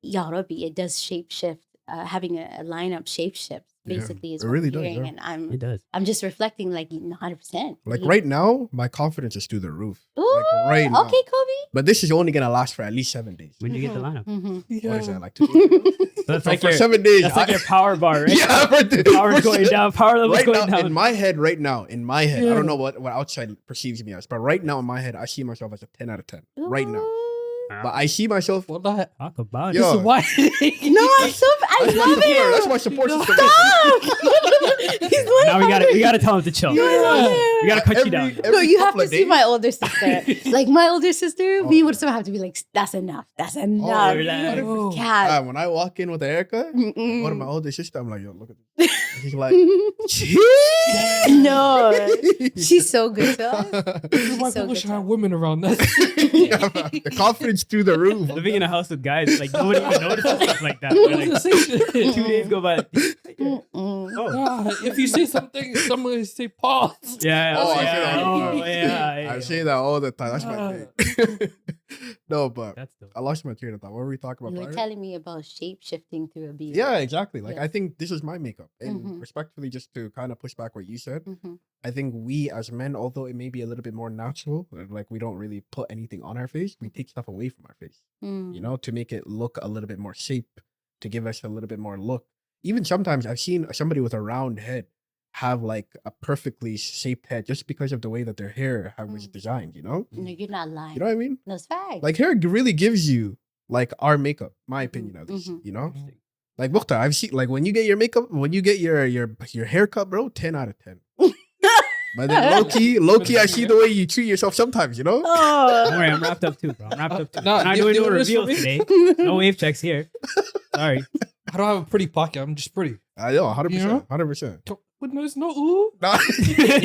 Ya Rabbi, it does shape shift. Having a lineup shape shift Yeah, basically is it what really I'm does, hearing, yeah. and It does. I'm just reflecting like 100%. Like right now, my confidence is through the roof. Ooh, Like right now. okay, Kobe. But this is only gonna last for at least 7 days. When you get the lineup. Mhm. What is that, like 2 days? So that's So like for your 7 days. that's like your power bar, right? Yeah, Power's going down. Power level's Right going now, down. in my head, right now, in my head, I Yeah. don't know what outside perceives me as, but right now in my head, I see myself as a 10 out of 10. Right now. Ooh. But I see myself. Well, that Talk about Yo. it. is why. No, I That's my love support. it. That's my support system. Stop. He's like, Now we gotta tell him to chill. You love We it. gotta cut you down. No, you have couple to of see days- my older sister. Like my older sister, Oh, we would yeah. still have to be like, that's enough. That's enough. relax. Oh. Cat. When I walk in with a haircut, Mm-mm. one of my older sister, I'm like, yo, look at this. He's like, No, she's so good to us. This is why So people good should have to women around us. Yeah, man. The confidence through the roof. Living in a house with guys, like nobody even notices stuff like that. We're like, 2 days go by. Mm-mm. Oh, If you say something, somebody say pause. yeah. Oh, I yeah. say that all the time. Yeah. I say that all the time. That's my thing. No, but That's dope. I lost my train of thought. What were we talking You about? were prior? telling me about shape shifting through a beard. Yeah, exactly. Like Yeah. I think this is my makeup. And Mhm. respectfully, just to kind of push back what you said, Mhm. I think we as men, although it may be a little bit more natural, like we don't really put anything on our face, we take stuff away from our face, Mm. you know, to make it look a little bit more shape, to give us a little bit more look. Even sometimes I've seen somebody with a round head have like a perfectly shaped head just because of the way that their hair was Mm. designed, you know? No, you're not lying. You know what I mean? That's facts. Like hair really gives you like our makeup, my opinion at least, mhm. you know? Like Mukhtar, I've seen like when you get your makeup, when you get your haircut, bro, 10 out of 10. But then low key, I see the way you treat yourself sometimes, you know? Don't Oh. worry, I'm wrapped up too, bro. I'm wrapped up too. Nah, I'm not do doing you no know this for reveals me? today. No wave checks here. Sorry. I don't have a pretty pocket. I'm just pretty. I know, 100%. You know? 100%. But there's no ooh. Nah.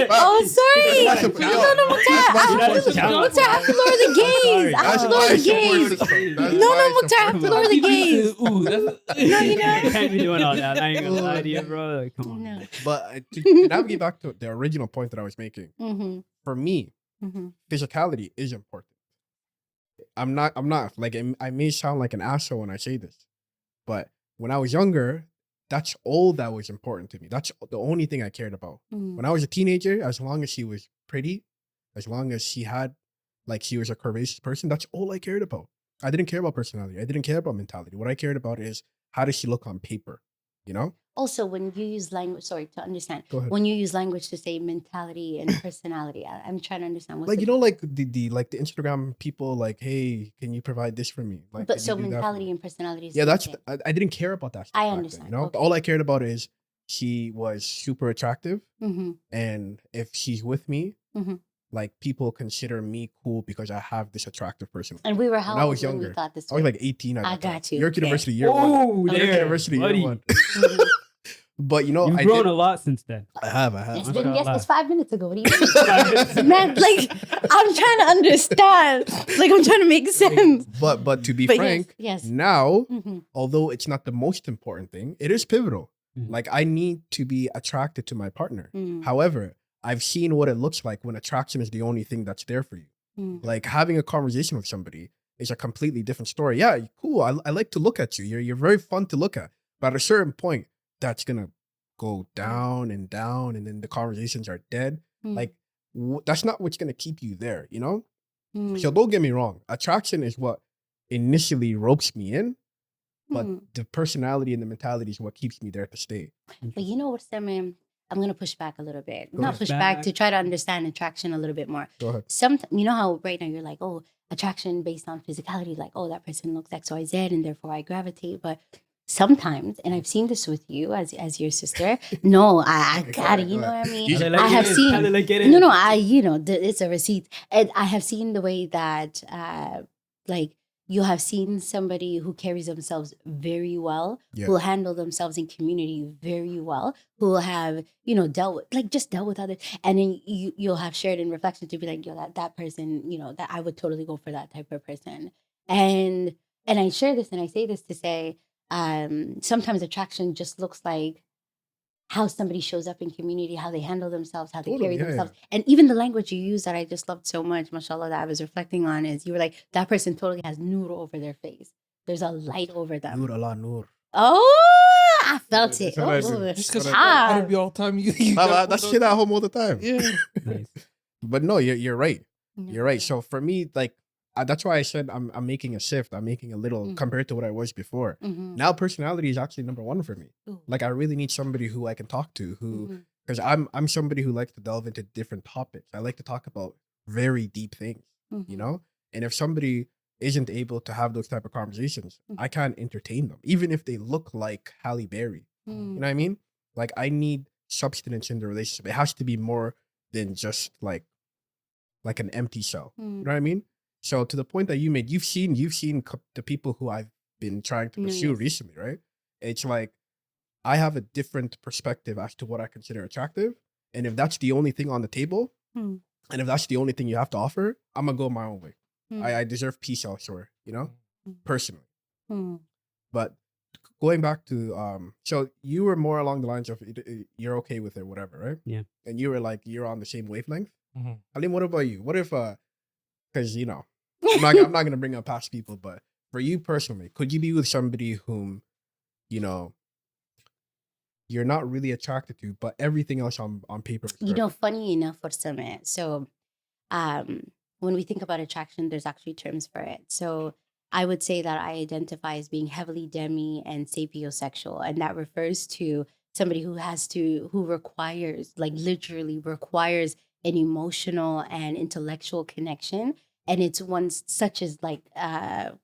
Oh, sorry. That's my No, no, no, Mukhtar. That's my I support have system. to, Mukhtar, I have to lower the gaze. I have That's to lower my the support gaze. system. That's No, my no, Mukhtar, I have to support lower the gaze. Ooh, that's No, you You know. can't be doing all that. I ain't gonna lie to you, bro. Like, come on. No. But to navigate back to the original point that I was making, Mm-hmm. for me, Mm-hmm. physicality is important. I'm not like I may sound like an asshole when I say this, but when I was younger, that's all that was important to me. That's the only thing I cared about. Mm-hmm. When I was a teenager, as long as she was pretty, as long as she was a curvaceous person, that's all I cared about. I didn't care about personality. I didn't care about mentality. What I cared about is how does she look on paper, you know? Also, when you use language, sorry to understand, Go ahead. when you use language to say mentality and personality, I'm trying to understand what's Like the, you know, like the Instagram people, like, hey, can you provide this for me? Like, but can so you do that for mentality me? and personality is Yeah, the that's same. I didn't care about that stuff. I back then, understand, you know, okay. all I cared about is she was super attractive, Mm-hmm. and if she's with me, Mhm. like people consider me cool because I have this attractive person. And we were how When I old was when we younger, thought this I was way? like 18. I that time. got you, York okay. University year one. Oh, York there, University buddy. year one. Mhm. But you know, You've I grown did, a lot since then. I have. It's Mashallah. been it's 5 minutes ago. What do you mean? Man, like I'm trying to understand. Like I'm trying to make sense. But to be But frank, yes. now, Mm-hmm. although it's not the most important thing, it is pivotal. Mhm. Like I need to be attracted to my partner. Mm-hmm. However, I've seen what it looks like when attraction is the only thing that's there for you. Mm-hmm. Like having a conversation with somebody is a completely different story. Yeah, cool. I like to look at you. You're very fun to look at. But at a certain point, that's gonna go down, and then the conversations are dead. Mm-hmm. Like that's not what's gonna keep you there, you know? Mm-hmm. So don't get me wrong. Attraction is what initially ropes me in, but Mhm. the personality and the mentality is what keeps me there to stay. But you know what, Simon? I'm gonna push back a little bit. Go Not ahead. push back to try to understand attraction a little bit more. Go ahead. You know how right now you're like, oh, attraction based on physicality, like, oh, that person looks X, Y, Z, and therefore I gravitate. But sometimes, and I've seen this with you as your sister. No, I Okay, got it. go You know ahead. what I mean? You should I break have it in. seen. How did I get in? No, it's a receipt, and I have seen the way that, like, you have seen somebody who carries themselves very well, Yeah. who will handle themselves in community very well, who will have, dealt with others, and then you'll have shared in reflection to be like, yo, that person, that I would totally go for that type of person, and I share this and I say this to say, sometimes attraction just looks like how somebody shows up in community, how they handle themselves, how they Totally, carry yeah, themselves. And even the language you use that I just loved so much, mashallah, that I was reflecting on is you were like, that person totally has nur over their face. There's a light over them. Nur Allah nur. Oh, I felt it. That's what I do. Oh, Just because What you I- got ah. Arabic all the time, you That shit at home all the time. Yeah. Nice. But no, you're right. No. You're right. So for me, like that's why I said I'm making a shift. I'm making a little Mhm. compared to what I was before. Mhm. Now personality is actually number one for me. Ooh. Like I really need somebody who I can talk to, who Mhm. because I'm somebody who likes to delve into different topics. I like to talk about very deep things, you Mhm. know. And if somebody isn't able to have those type of conversations, Mhm. I can't entertain them, even if they look like Halle Berry. You Mhm. know what I mean? Like I need substance in the relationship. It has to be more than just like an empty shell. You Mhm. know what I mean? So to the point that you made, you've seen the people who I've been trying to No, pursue yes. recently, right? It's like I have a different perspective as to what I consider attractive, and if that's the only thing on the table, Hmm. and if that's the only thing you have to offer, I'm gonna go my own way. Hmm. I deserve peace elsewhere, personally. Hmm. But going back to so you were more along the lines of you're okay with it, whatever, right? Yeah. And you were like you're on the same wavelength. Mhm. Halim, what about you? What if because I'm not gonna bring up past people, but for you personally, could you be with somebody whom you know you're not really attracted to, but everything else on paper is perfect? Funny enough for some, so when we think about attraction, there's actually terms for it. So I would say that I identify as being heavily demi and sapiosexual, and that refers to somebody who requires, like literally requires, an emotional and intellectual connection, and it's one such as like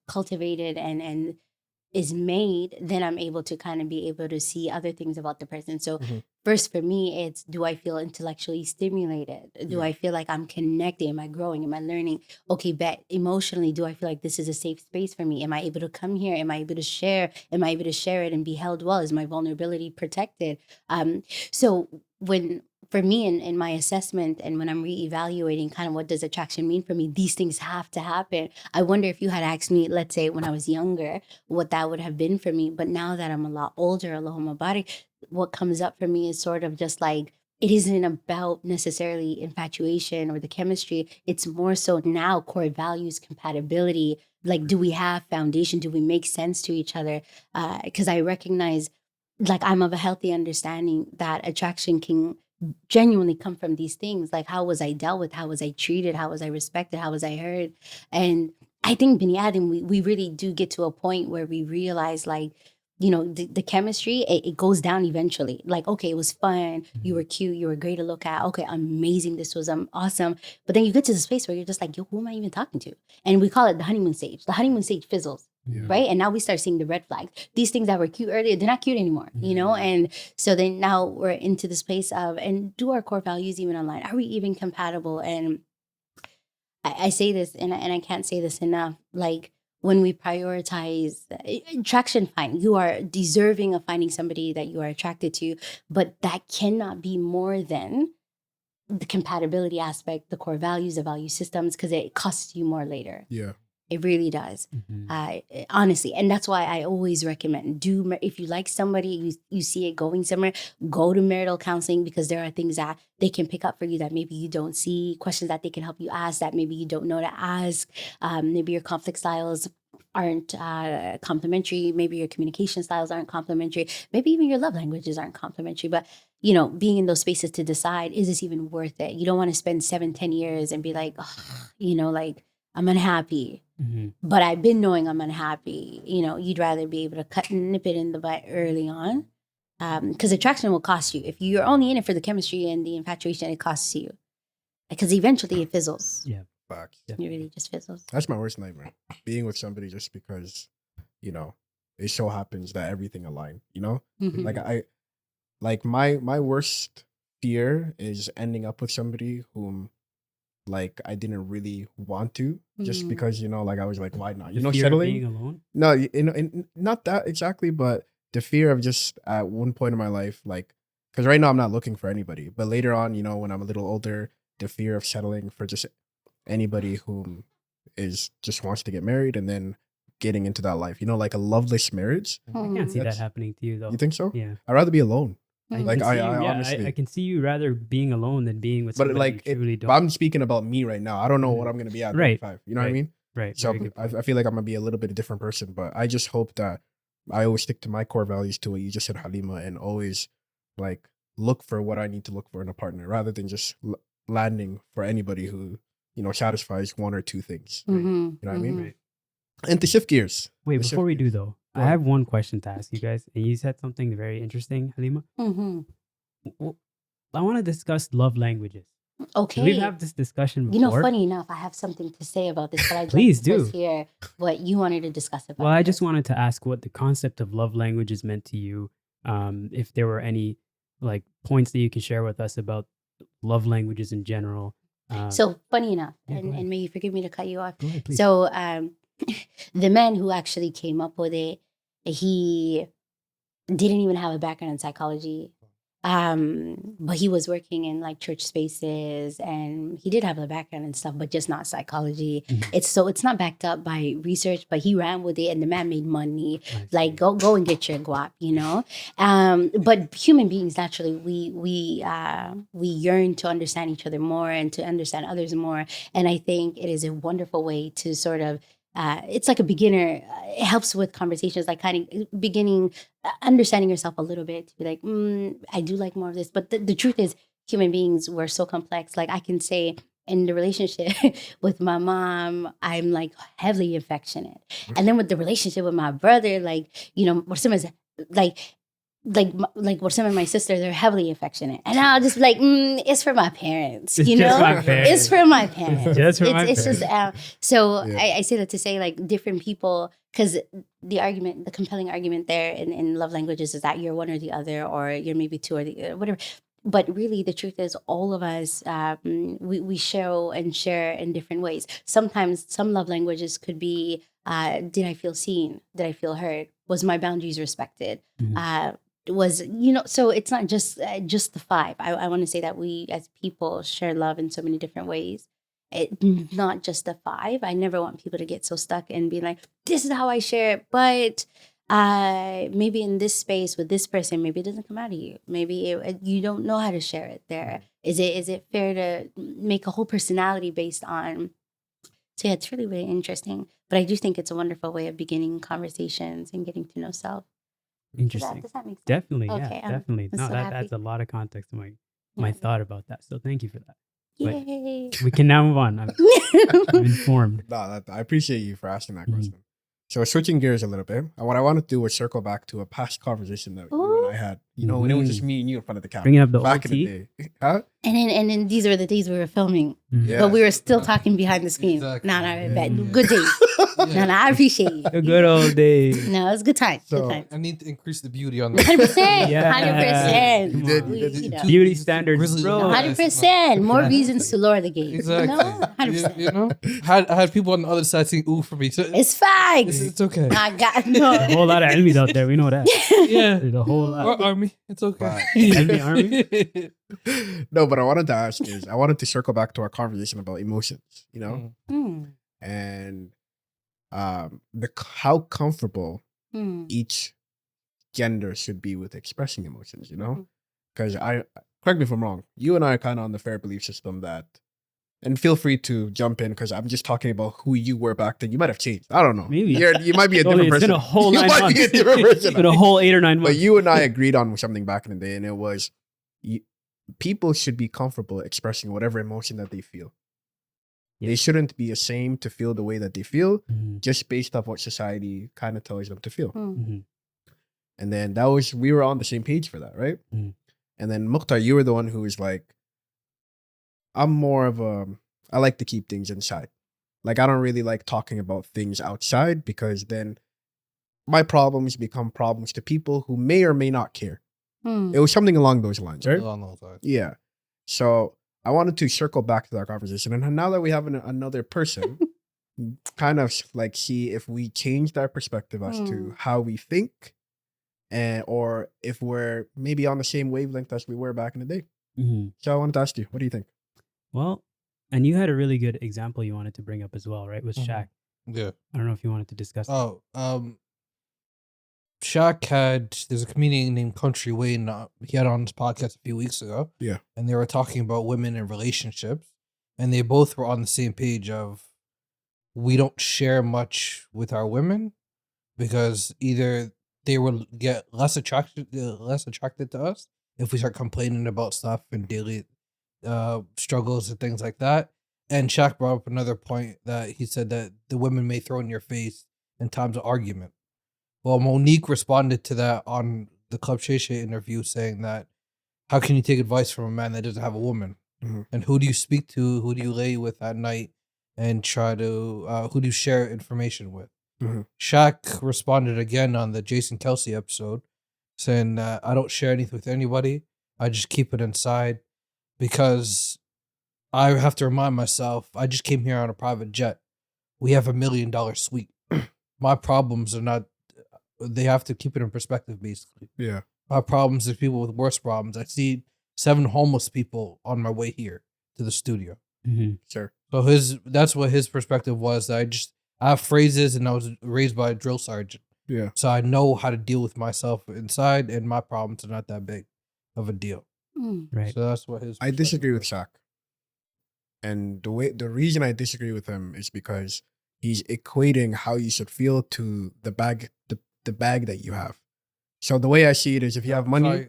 cultivated and is made, then I'm able to kind of be able to see other things about the person. So Mhm. first for me, it's, do I feel intellectually stimulated? Do Yeah. I feel like I'm connected? Am I growing? Am I learning? Okay, bet emotionally, do I feel like this is a safe space for me? Am I able to come here? Am I able to share? Am I able to share it and be held well? Is my vulnerability protected? So when for me in my assessment and when I'm reevaluating kind of what does attraction mean for me, these things have to happen. I wonder if you had asked me, let's say when I was younger, what that would have been for me. But now that I'm a lot older, Allahumma barik, what comes up for me is sort of just like, it isn't about necessarily infatuation or the chemistry. It's more so now core values, compatibility. Like, do we have foundation? Do we make sense to each other? Because I recognize, like, I'm of a healthy understanding that attraction can genuinely come from these things. Like, how was I dealt with? How was I treated? How was I respected? How was I heard? And I think Bini Adam, we really do get to a point where we realize, like, the chemistry, it goes down eventually. Like, okay, it was fun. You were cute. You were great to look at. Okay, amazing. This was awesome. But then you get to the space where you're just like, yo, who am I even talking to? And we call it the honeymoon stage. The honeymoon stage fizzles. Yeah. Right. And now we start seeing the red flags. These things that were cute earlier, they're not cute anymore, Yeah. And so then now we're into the space of, and do our core values even online? Are we even compatible? And I say this and I can't say this enough. Like, when we prioritize attraction, fine, you are deserving of finding somebody that you are attracted to, but that cannot be more than the compatibility aspect, the core values, the value systems, because it costs you more later. Yeah. It really does. Mhm. Honestly. And that's why I always recommend, if you like somebody, you see it going somewhere, go to marital counseling, because there are things that they can pick up for you that maybe you don't see, questions that they can help you ask that maybe you don't know to ask. Maybe your conflict styles aren't complementary. Maybe your communication styles aren't complementary. Maybe even your love languages aren't complementary. But being in those spaces to decide, is this even worth it? You don't want to spend 7-10 years and be like, like, I'm unhappy. Mhm. But I've been knowing I'm unhappy. You'd rather be able to nip it in the butt early on. Because attraction will cost you. If you're only in it for the chemistry and the infatuation, it costs you. Because eventually it fizzles. Yeah. Facts. It really just fizzles. That's my worst nightmare. Being with somebody just because, you know, it so happens that everything aligned, you know? Mhm. Like my worst fear is ending up with somebody whom like I didn't really want to, just Mm. because, you know, like I was like, why not? You The know, fear of settling. being alone. No, not that exactly, but the fear of just at one point in my life, like, because right now I'm not looking for anybody, but later on, you know, when I'm a little older, the fear of settling for just anybody whom is just wants to get married and then getting into that life, you know, like a loveless marriage. I can't see that That's- happening to you though. You think so? Yeah. I'd rather be alone. I Mm. Like, can see I you, yeah, honestly, I can see you rather being alone than being with but somebody like, you truly but don't. I'm speaking about me right now. I don't know what Mhm. I'm gonna be at Right, 35. You know what I right, mean? Right. So Very good point. I feel like I'm gonna be a little bit a different person, but I just hope that I always stick to my core values, to what you just said, Halima, and always like look for what I need to look for in a partner, rather than just landing for anybody who, you know, satisfies one or two things. Mhm. You know what I mean? Mhm. Right. And to shift gears. Wait, to before shift we do gears. though, Go I ahead. have one question to ask you guys, and you said something very interesting, Halima. Mhm. W- I want to discuss love languages. We've Okay. had this discussion You know, before. funny enough, I have something to say about this, but I'd Please like to first do. hear what you wanted to discuss about. Well, I just this. wanted to ask what the concept of love languages meant to you. If there were any like points that you can share with us about love languages in general. So funny enough, yeah, go ahead. and may you forgive me to cut you off. Go ahead, please. So the man who actually came up with it, he didn't even have a background in psychology. But he was working in like church spaces, and he did have a background and stuff, but just not psychology. Mhm. It's not backed up by research, but he ran with it, and the man made money. I Like see. go and get your guap, you know. But human beings naturally we yearn to understand each other more and to understand others more, and I think it is a wonderful way to sort of. It's like a beginner. It helps with conversations, like kind of beginning understanding yourself a little bit, to be like, I do like more of this. But the truth is, human beings, we're so complex. Like I can say in the relationship with my mom, I'm like heavily affectionate. And then with the relationship with my brother, like, you know, what some is like, what some of my sisters, they're heavily affectionate. And I'll just be like, it's for my parents, It's you just know? my parents. It's for my parents. just for my It's just, so Yeah. I say that to say like different people, because the compelling argument there in love languages is that you're one or the other, or you're maybe two or the whatever. But really, the truth is, all of us, we show and share in different ways. Sometimes some love languages could be, did I feel seen? Did I feel heard? Was my boundaries respected? Mhm. Was, you know, so it's not just the five. I want to say that we as people share love in so many different ways. Not just the five. I never want people to get so stuck and be like, this is how I share it. But maybe in this space with this person, maybe it doesn't come out of you. Maybe you don't know how to share it there. Is it fair to make a whole personality based on? So yeah, it's really, really interesting. But I do think it's a wonderful way of beginning conversations and getting to know self. Interesting. Does that make sense? Definitely, Okay, yeah, definitely. I'm No, so that happy. adds a lot of context to my Yeah. thought about that. So thank you for that. But Yay. we can now move on. I'm informed. No, I appreciate you for asking that Mhm. question. So switching gears a little bit, and what I want to do was circle back to a past conversation that you and I had. You know, when it was just me and you in front of the camera. Bringing up the back old in the tea. day. Huh? And then these were the days we were filming, Mhm. Yeah. but we were still talking behind the screen. Exactly. No, Yeah, bad. yeah. Good days. No, I appreciate you. The good old days. No, it was good time. So- Good time. I need to increase the beauty on that. 100%. Yeah. 100%. You did, Come you on. did. You know. Beauty standards, bro. 100%. More reasons to lower the gate. Exactly. You know? 100%. You know, I had people on the other side saying "ooh" for me. So It's facts. it's okay. I got There's a no. whole lot of enemies out there. We know that. Yeah. There's a whole lot. Or army. It's okay. Enemy army? No, but I wanted to ask is I wanted to circle back to our conversation about emotions, you know, Mm. and how comfortable each gender should be with expressing emotions, you know? Because correct me if I'm wrong, you and I are kind of on the fair belief system that, and feel free to jump in because I'm just talking about who you were back then. You might have changed. I don't know. Maybe. You might be a Only different it's person. been a whole You 9 might months. be a different It's person. been a whole 8 or 9 months. But you and I agreed on something back in the day, and it was people should be comfortable expressing whatever emotion that they feel. Yeah. They shouldn't be ashamed to feel the way that they feel Mhm. just based off what society kind of tells them to feel. Mhm. And then we were on the same page for that, right? Mhm. And then Mukhtar, you were the one who was like, I'm more of I like to keep things inside. Like, I don't really like talking about things outside because then my problems become problems to people who may or may not care. Hmm. It was something along those lines, right? Along those lines. Yeah. So I wanted to circle back to that conversation. And now that we have another person, kind of like see if we changed our perspective as to how we think, and or if we're maybe on the same wavelength as we were back in the day. So I wanted to ask you, what do you think? Well, and you had a really good example you wanted to bring up as well, right? With Shaq. Yeah. I don't know if you wanted to discuss that. Oh, Shaq there's a comedian named Country Wayne. He had on his podcast a few weeks ago. Yeah. And they were talking about women in relationships. And they both were on the same page of we don't share much with our women because either they will get less attracted to us if we start complaining about stuff and daily struggles and things like that. And Shaq brought up another point that he said that the women may throw in your face in times of argument. Well, Monique responded to that on the Club Shay Shay interview saying that how can you take advice from a man that doesn't have a woman? Mhm. And who do you speak to? Who do you lay with at night and try to, who do you share information with? Mhm. Shaq responded again on the Jason Kelsey episode saying that I don't share anything with anybody. I just keep it inside because I have to remind myself, I just came here on a private jet. We have $1 million suite. My problems are not, they have to keep it in perspective, basically. Yeah. My problems are people with worse problems. I see 7 homeless people on my way here to the studio. Sure. So that's what his perspective was. That I have phrases and I was raised by a drill sergeant. Yeah. So I know how to deal with myself inside and my problems are not that big of a deal. Right. So that's what his I disagree with was. Shaq. And the reason I disagree with him is because he's equating how you should feel to the bag that you have. So the way I see it is, if you have money,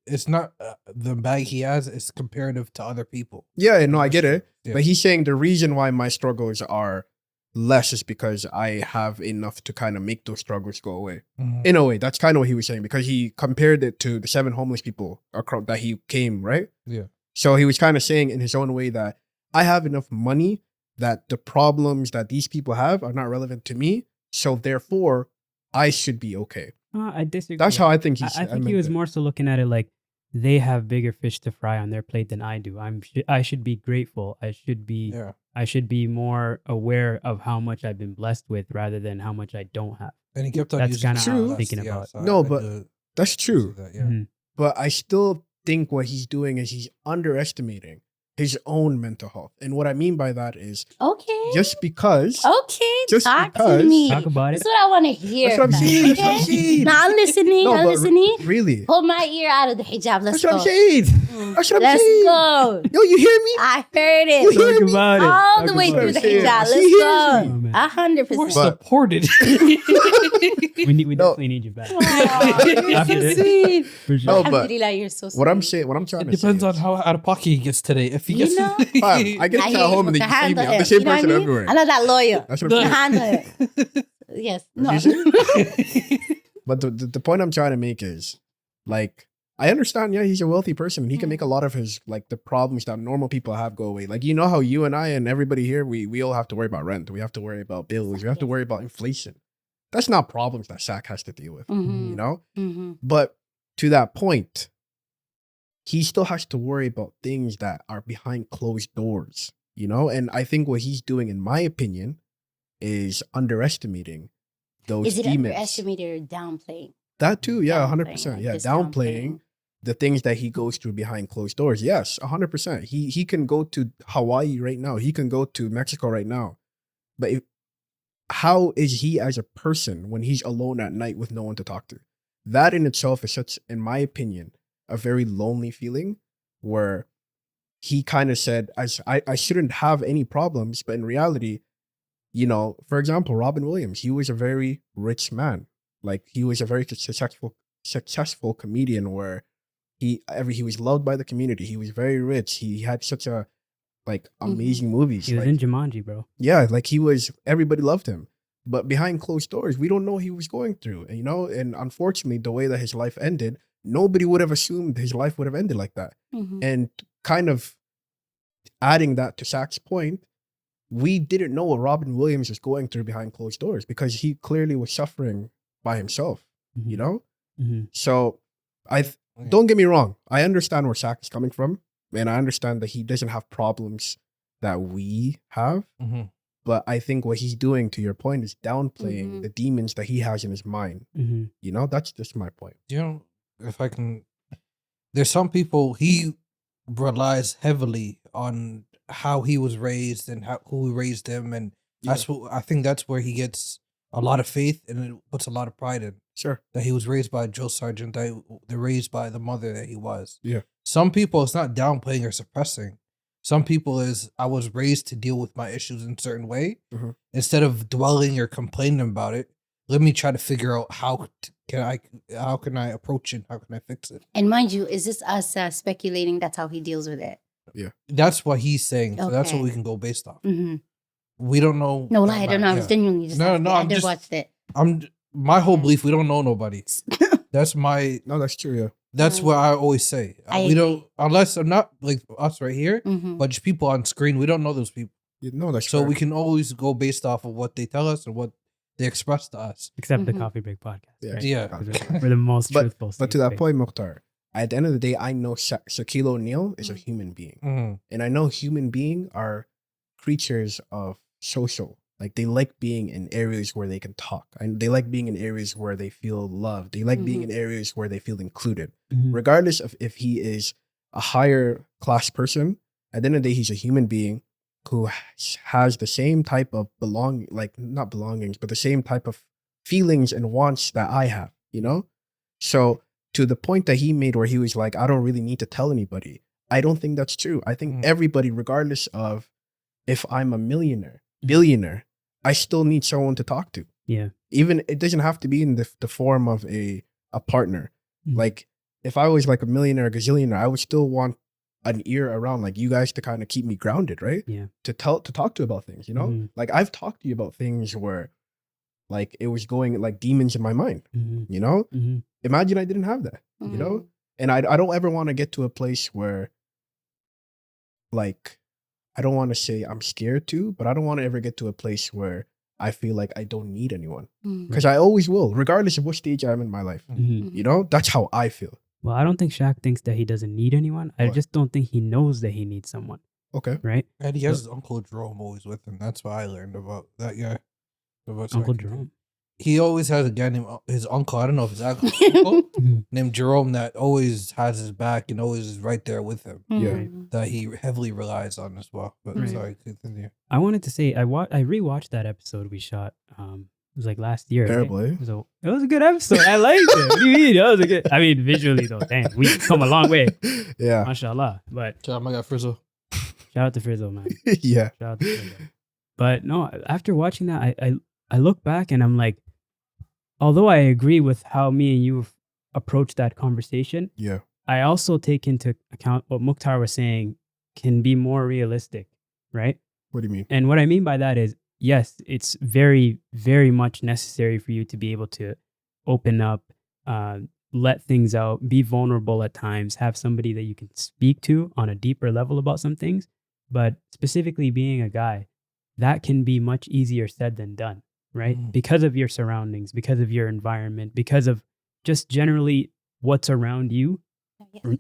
It's not the bag he has. It's comparative to other people. yeah, no, I get it. Yeah. But he's saying the reason why my struggles are less is because I have enough to kind of make those struggles go away. Mhm. In a way, that's kind of what he was saying, because he compared it to the 7 homeless people that he came, right? Yeah. So he was kind of saying in his own way that I have enough money that the problems that these people have are not relevant to me. So therefore, I should be okay. I disagree. That's how I think he's. I think he was more so looking at it like they have bigger fish to fry on their plate than I do. I should be grateful. I should be more aware of how much I've been blessed with rather than how much I don't have. And he kept on That's using kinda how I'm that. thinking about it. so No, I but do That's see true. that, yeah. Mhm. But I still think what he's doing is he's underestimating his own mental health. And what I mean by that is Okay. just because. Okay. just Talk to because- me. Talk about That's it. what I want to hear. That's what I'm man, saying. That's what I'm okay? saying. Now I'm listening. No, I'm but listening. really. Pull my ear out of the hijab. Let's That's what go. I'm saying. Mm. That's what I'm Let's saying. go. Yo, you hear me? I heard You it. hear Talk me? about it. All Talk the way about through it. the saying. hijab. She Let's hears go. me. Oh, man. 100%. We're But- supported. We No. definitely need you back. Aw, you're After so this. sweet. For sure. No, but Alhamdulillah, you're so sweet. what I'm trying It to depends say on is, how out of pocket he gets today. If he You gets, know? Fam, I get I to hear home and you then can you see me. handle I'm the him. same You know what I person mean? everywhere. I know that lawyer. That's You what can I'm saying. handle it. Yes. No. you say? But the point I'm trying to make is, like, I understand, yeah, he's a wealthy person and he can make a lot of his, like, the problems that normal people have go away. Like, you know how you and I and everybody here, we all have to worry about rent. We have to worry about bills. We have to worry about inflation. That's not problems that Shaq has to deal with, Mhm. you know? Mhm. But to that point, he still has to worry about things that are behind closed doors, you know? And I think what he's doing, in my opinion, is underestimating those Is it demons. underestimated or downplaying? That too, yeah, Downplaying, 100%. like Yeah, just downplaying the things that he goes through behind closed doors. Yes, 100%. He can go to Hawaii right now. He can go to Mexico right now. But how is he as a person when he's alone at night with no one to talk to? That in itself is such, in my opinion, a very lonely feeling, where he kind of said, I shouldn't have any problems. But in reality, you know, for example, Robin Williams, he was a very rich man. Like, he was a very successful comedian where he was loved by the community. He was very rich. He had such a, like, amazing movies. He was like, in Jumanji, bro. yeah, like, everybody loved him. But behind closed doors, we don't know what he was going through, you know? And unfortunately, the way that his life ended, nobody would have assumed his life would have ended like that. Mhm. And kind of adding that to Shaq's point, we didn't know what Robin Williams was going through behind closed doors because he clearly was suffering by himself, you Mhm. know? Mhm. So don't get me wrong. I understand where Shaq is coming from, and I understand that he doesn't have problems that we have. Mhm. But I think what he's doing, to your point, is downplaying Mhm. the demons that he has in his mind. Mhm. You know, that's just my point. You know, if I can, there's some people he relies heavily on how he was raised and who raised him, and that's what I think that's where he gets a lot of faith and it puts a lot of pride in. Sure. That he was raised by a drill sergeant, that they're raised by the mother that he was. Yeah. Some people, it's not downplaying or suppressing. Some people is, I was raised to deal with my issues in a certain way. Mhm. Instead of dwelling or complaining about it, let me try to figure out how can I approach it? How can I fix it? And mind you, is this us speculating that's how he deals with it? That's what he's saying. So that's what Okay. we can go based off. Mm-hmm. We don't know. No, lie, I don't know. I was Yeah. genuinely just No, asking. no, I I'm just just- watched it. My whole Yeah. belief, we don't know nobody. That's my. No, that's true. Yeah. That's what I always say. I We don't, agree. unless I'm not like us right here, Mm-hmm. but just people on screen. We don't know those people, No, that's so fair. we can always go based off of what they tell us and what they express to us. Except the Mhm. Coffee Break podcast. Yeah. Right? Yeah. 'Cause we're the most But- truthful. But to safe that space. point, Mukhtar, at the end of the day, I know Shaquille O'Neal is a Mm. human being. Mhm. And I know human beings are creatures of social. Like they like being in areas where they can talk. And they like being in areas where they feel loved. They like being in areas where they feel included. Mhm. Regardless of if he is a higher class person, at the end of the day, he's a human being who has the same type of not belongings, but the same type of feelings and wants that I have, you know? So to the point that he made where he was like, I don't really need to tell anybody. I don't think that's true. I think Mhm. everybody, regardless of if I'm a millionaire, Mhm. billionaire, I still need someone to talk to. Yeah. Even it doesn't have to be in the form of a partner. Mhm. Like if I was like a millionaire, gazillionaire, I would still want an ear around like you guys to kind of keep me grounded, right? Yeah. To talk to about things, you know? Mhm. Like I've talked to you about things where like it was going like demons in my mind, Mhm. you know? Mhm. Imagine I didn't have that, you know? And I don't ever want to get to a place where like I don't want to say I'm scared to, but I don't want to ever get to a place where I feel like I don't need anyone. Mm-hmm. Because I always will, regardless of what stage I'm in my life. Mhm. You know, that's how I feel. Well, I don't think Shaq thinks that he doesn't need anyone. I What? just don't think he knows that he needs someone, Okay. right? And he has his Uncle Jerome always with him. That's what I learned about that guy. About Uncle Shaq. Jerome. He always has a guy named his uncle. I don't know if it's uncle Mhm. named Jerome that always has his back and always is right there with him. Yeah. That he heavily relies on as well. But Right. sorry, continue. I wanted to say I rewatched that episode we shot. It was like last year. Terrible, eh? So it was a good episode. I liked it. What do you mean? That was a good. I mean, visually though, dang, we come a long way, Yeah. mashallah. But I got Frizzle. shout out to Frizzle, man. Yeah. Shout out to Frizzle. But no, after watching that, I look back and I'm like, although I agree with how me and you approached that conversation, Yeah. I also take into account what Mukhtar was saying can be more realistic, right? What do you mean? And what I mean by that is, yes, it's very, very much necessary for you to be able to open up, let things out, be vulnerable at times, have somebody that you can speak to on a deeper level about some things. But specifically being a guy, that can be much easier said than done, right? Mm. Because of your surroundings, because of your environment, because of just generally what's around you,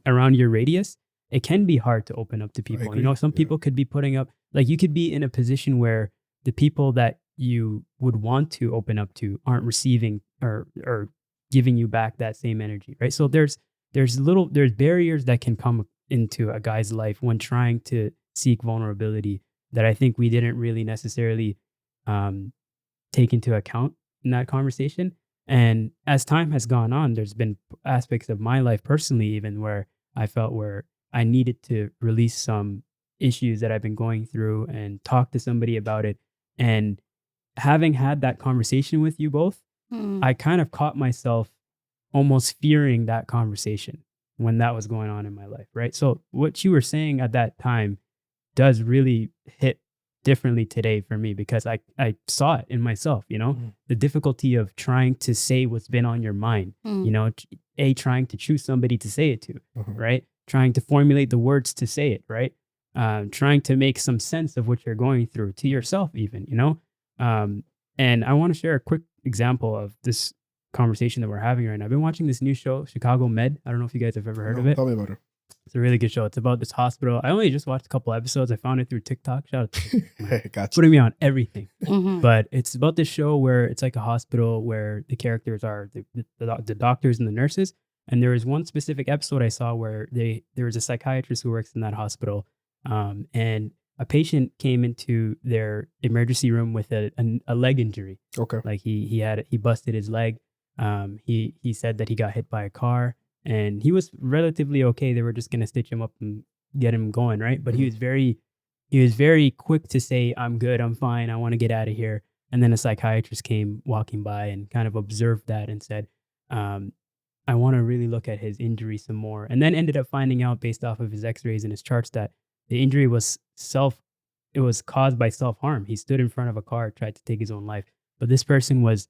around your radius. It can be hard to open up to people. You know, agree. some Yeah. people could be putting up, like you could be in a position where the people that you would want to open up to aren't receiving or giving you back that same energy, right? So there's barriers that can come into a guy's life when trying to seek vulnerability that I think we didn't really necessarily take into account in that conversation. And as time has gone on, there's been aspects of my life personally, even where I felt where I needed to release some issues that I've been going through and talk to somebody about it. And having had that conversation with you both, I kind of caught myself almost fearing that conversation when that was going on in my life, right? So what you were saying at that time does really hit differently today for me because I saw it in myself, you know, the difficulty of trying to say what's been on your mind, you know, trying to choose somebody to say it to, right? Trying to formulate the words to say it, right? Trying to make some sense of what you're going through to yourself even, you know? And I want to share a quick example of this conversation that we're having right now. I've been watching this new show, Chicago Med. I don't know if you guys have ever heard of it. Tell me about it. It's a really good show. It's about this hospital. I only just watched a couple episodes. I found it through TikTok. Shout out to TikTok. Gotcha. Putting me on everything. Mhm. But it's about this show where it's like a hospital where the characters are the doctors and the nurses. And there was one specific episode I saw where there was a psychiatrist who works in that hospital, and a patient came into their emergency room with a leg injury. Okay. Like he busted his leg. He said that he got hit by a car, and he was relatively okay. They were just gonna stitch him up and get him going, right? But he was very quick to say, "I'm good, I'm fine, I want to get out of here." And then a psychiatrist came walking by and kind of observed that and said, "I want to really look at his injury some more." And then ended up finding out based off of his X-rays and his charts that the injury was caused by self-harm. He stood in front of a car, tried to take his own life, but this person was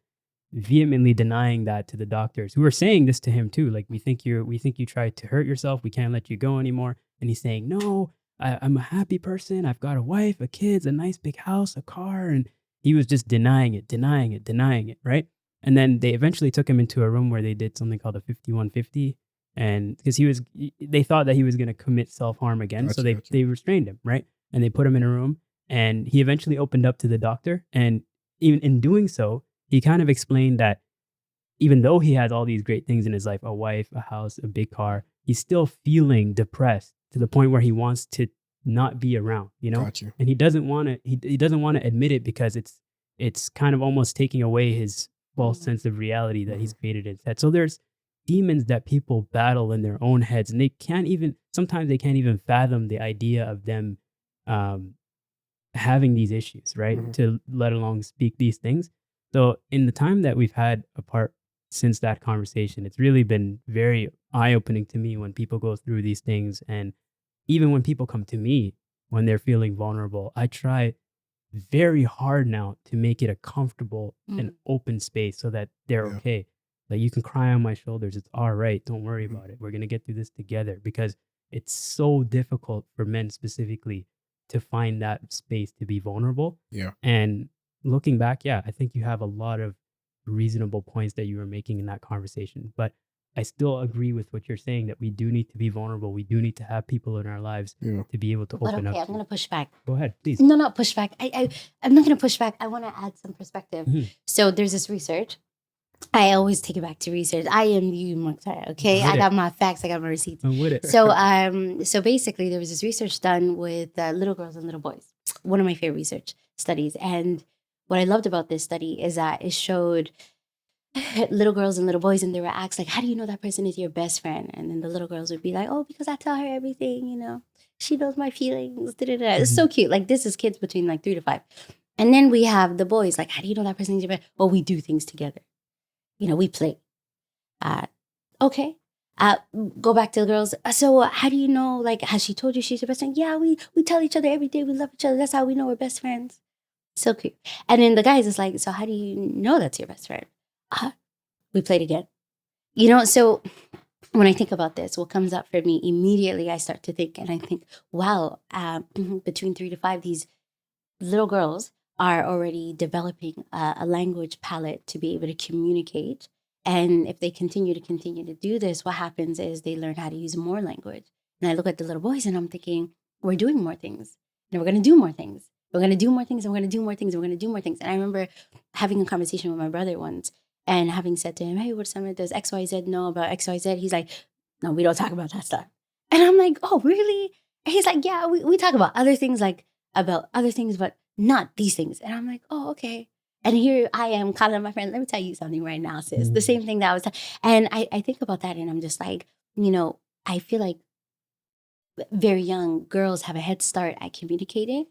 vehemently denying that to the doctors, who were saying this to him too. Like, we think you tried to hurt yourself. We can't let you go anymore. And he's saying, "No, I'm a happy person. I've got a wife, a kids, a nice big house, a car." And he was just denying it, right? And then they eventually took him into a room where they did something called a 5150. And because they thought that he was going to commit self-harm again. So they restrained him, right? And they put him in a room, and he eventually opened up to the doctor. And even in doing so, he kind of explained that even though he has all these great things in his life, a wife, a house, a big car, he's still feeling depressed to the point where he wants to not be around, you know? Got you. And he doesn't want to, he doesn't want to admit it because it's kind of almost taking away his false sense of reality that he's created in his head. So there's demons that people battle in their own heads, and sometimes they can't even fathom the idea of them having these issues, right? To let alone speak these things. So in the time that we've had apart since that conversation, it's really been very eye-opening to me when people go through these things. And even when people come to me when they're feeling vulnerable, I try very hard now to make it a comfortable and open space so that they're okay. Like, you can cry on my shoulders. It's all right. Don't worry about it. We're going to get through this together, because it's so difficult for men specifically to find that space to be vulnerable. Yeah. And looking back, I think you have a lot of reasonable points that you were making in that conversation. But I still agree with what you're saying, that we do need to be vulnerable. We do need to have people in our lives to be able to open up. I'm going to push back. Go ahead, please. No, not push back. I'm not going to push back. I want to add some perspective. So there's this research. I always take it back to research. I am you, Mukhtar, okay? I got my facts. I got my receipts. I'm with it. So basically, there was this research done with little girls and little boys. One of my favorite research studies. And what I loved about this study is that it showed little girls and little boys, and they were asked, like, how do you know that person is your best friend? And then the little girls would be like, oh, because I tell her everything, you know, she knows my feelings. It's so cute. Like, this is kids between like 3 to 5. And then we have the boys, like, how do you know that person is your best? Well, we do things together. You know, we play. Okay. Go back to the girls. So how do you know, like, has she told you she's your best friend? Yeah, we tell each other every day we love each other. That's how we know we're best friends. So cute. And then the guys is like, so how do you know that's your best friend? We played again. You know, so when I think about this, what comes up for me immediately, I start to think, and I think, wow, between 3 to 5, these little girls are already developing a language palette to be able to communicate. And if they continue to do this, what happens is they learn how to use more language. And I look at the little boys and I'm thinking, we're doing more things. And we're going to do more things. We're going to do more things, and we're going to do more things, and we're going to do more things. And I remember having a conversation with my brother once and having said to him, hey, what Summer does XYZ know about XYZ? He's like, no, we don't talk about that stuff. And I'm like, oh, really? And he's like, yeah, we talk about other things, but not these things. And I'm like, oh, okay. And here I am calling my friend, let me tell you something right now, sis. The same thing that I was and I think about that, and I'm just like, you know, I feel like very young girls have a head start at communicating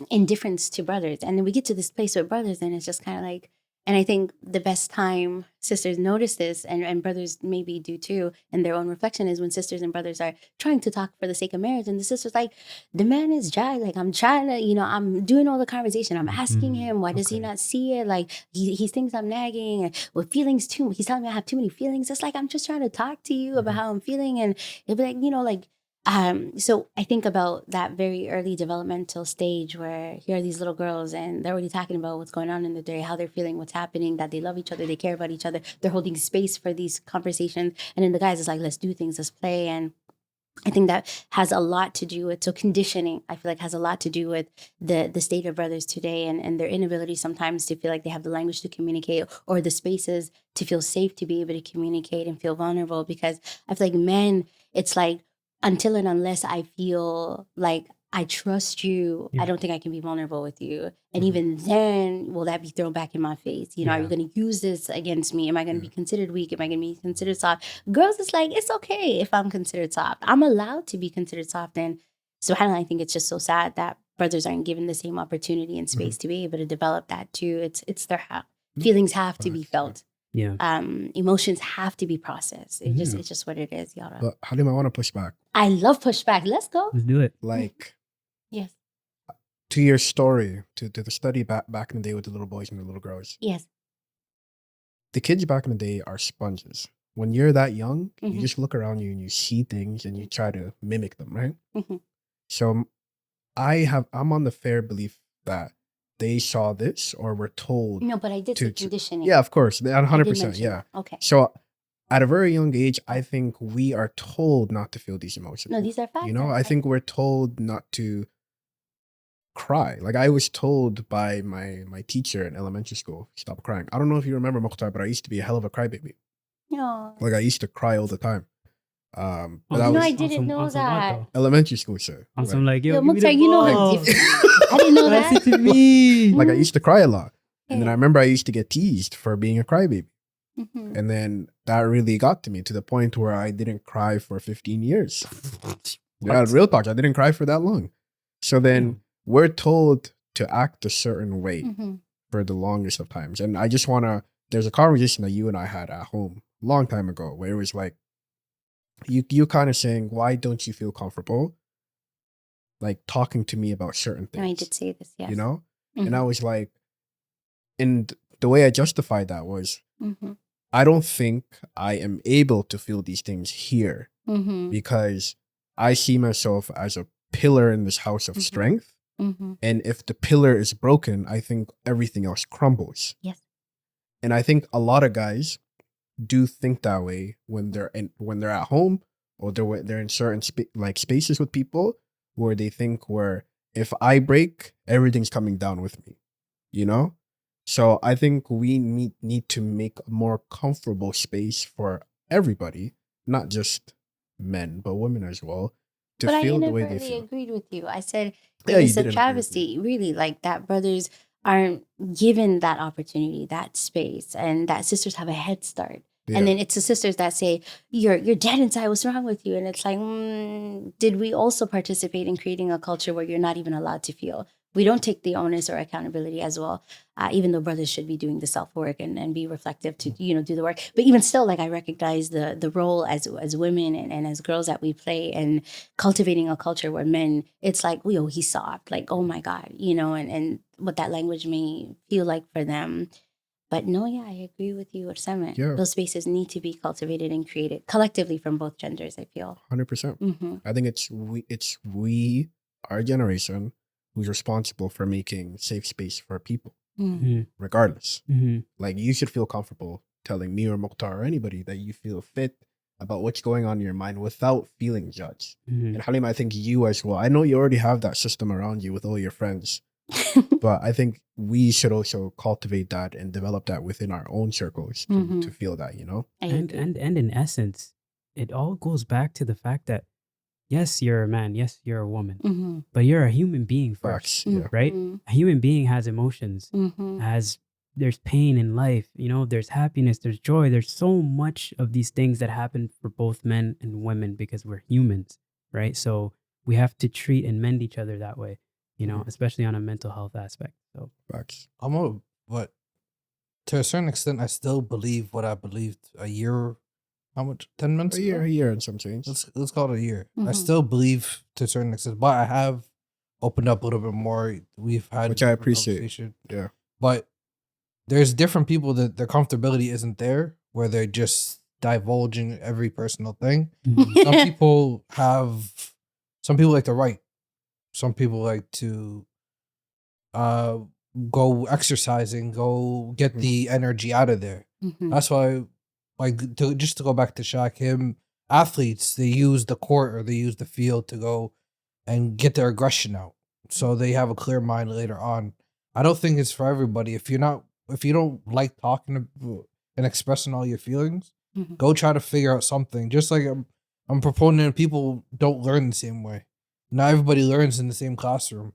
in difference to brothers. And then we get to this place with brothers, and it's just kind of like, and I think the best time sisters notice this, and brothers maybe do too, in their own reflection, is when sisters and brothers are trying to talk for the sake of marriage. And the sister's like, the man is dry. Like, I'm trying to, you know, I'm doing all the conversation. I'm asking him, why does he not see it? Like, he thinks I'm nagging, and with feelings too. He's telling me I have too many feelings. It's like, I'm just trying to talk to you about how I'm feeling. And it'll be like, you know, like, So I think about that very early developmental stage where here are these little girls and they're already talking about what's going on in the day, how they're feeling, what's happening, that they love each other, they care about each other, they're holding space for these conversations. And then the guys is like, let's do things, let's play. And I think that has a lot to do with, so conditioning, I feel like has a lot to do with the state of brothers today and their inability sometimes to feel like they have the language to communicate or the spaces to feel safe to be able to communicate and feel vulnerable. Because I feel like men, it's like, until and unless I feel like I trust you, I Yeah. don't think I can be vulnerable with you. And Mhm. even then, will that be thrown back in my face? You know, are you Yeah. going to use this against me? Am I going to Yeah. be considered weak? Am I going to be considered soft? Girls, it's like, it's okay if I'm considered soft. I'm allowed to be considered soft. And subhanAllah, I think it's just so sad that brothers aren't given the same opportunity and space to be able to develop that too. It's their No, feelings have to be facts, yeah. felt. Yeah. Emotions have to be processed. Mhm. It's just what it is, Yara. But Halima, I want to push back. I love pushback. Let's go. Let's do it. Like, Yes. to your story, to the study back in the day with the little boys and the little girls. Yes. The kids back in the day are sponges. When you're that young, you Mhm. just look around you and you see things and you try to mimic them, right? Mhm. So I'm on the fair belief that they saw this or were told. No, but I did say conditioning. Yeah, of course, I did 100%. mention Yeah. that. Okay. So at a very young age, I think we are told not to feel these emotions. No, these are facts. You know, I think we're told not to cry. Like I was told by my teacher in elementary school, stop crying. I don't know if you remember Mukhtar, but I used to be a hell of a crybaby. No. Like I used to cry all the time. But On that You know, was I didn't know on some that. what elementary school, sir. though? On Like, some like, yo, Yo, give me Mukhtar, the you know the ball. difference. I didn't know Pass that. it to me. like I used to cry a lot. And then I Okay. remember I used to get teased for being a crybaby. Mhm. And then that really got to me to the point where I didn't cry for 15 years. Yeah, What? real talk. I didn't cry for that long. So then Damn. we're told to act a certain way Mhm. for the longest of times. And I just want to, there's a conversation that you and I had at home a long time ago where it was like, you kind of saying, why don't you feel comfortable like talking to me about certain No, I things? did say this. Yes. You know? Mhm. And I was like, and the way I justified that was, Mhm. I don't think I am able to feel these things here Mhm. because I see myself as a pillar in this house of Mhm. strength. Mhm. And if the pillar is broken, I think everything else crumbles. Yes. And I think a lot of guys do think that way when they're at home or they're in certain spaces with people where they think where if I break, everything's coming down with me, you know? So I think we need to make a more comfortable space for everybody, not just men, but women as well, to But I feel the way they inadvertently feel. agreed with you. I said Yeah, you it's a did agree with me. travesty, really, like that brothers aren't given that opportunity, that space, and that sisters have a head start. Yeah. And then it's the sisters that say, you're dead inside, what's wrong with you? And it's like, did we also participate in creating a culture where you're not even allowed to feel? We don't take the onus or accountability as well, even though brothers should be doing the self-work and be reflective to, do the work. But even still, like I recognize the role as women and as girls that we play in cultivating a culture where men, it's like, oh, he's soft, like, oh my God, and what that language may feel like for them. But no, yeah, I agree with you, Osama. Yeah. Those spaces need to be cultivated and created collectively from both genders, I feel. 100%. Mm-hmm. I think it's we, our generation, who's responsible for making safe space for people, Mhm. regardless. Mhm. Like you should feel comfortable telling me or Mukhtar or anybody that you feel fit about what's going on in your mind without feeling judged. Mhm. And Halima, I think you as well. I know you already have that system around you with all your friends, but I think we should also cultivate that and develop that within our own circles to feel that, you know? I And agree. and in essence, it all goes back to the fact that yes, you're a man, yes, you're a woman, Mm-hmm. but you're a human being first, Facts. Yeah. right? A human being has emotions, Mm-hmm. there's pain in life, there's happiness, there's joy, there's so much of these things that happen for both men and women because we're humans, right? So we have to treat and mend each other that way, especially on a mental health aspect. So Facts. But to a certain extent, I still believe what I believed a year. How much? 10 months A ago? year and some change. Let's call it a year. I Mhm. still believe to a certain extent, but I have opened up a little bit more. We've had Which I different appreciate. conversation. Yeah. But there's different people that their comfortability isn't there, where they're just divulging every personal thing. Some people have Some people like to write. Some people like to go exercising, go get the energy out of there. That's why, like, just to go back to Shaq, athletes, they use the court or they use the field to go and get their aggression out, so they have a clear mind later on. I don't think it's for everybody. If you don't like talking and expressing all your feelings, go try to figure out something. Just like I'm proponent, people don't learn the same way. Not everybody learns in the same classroom.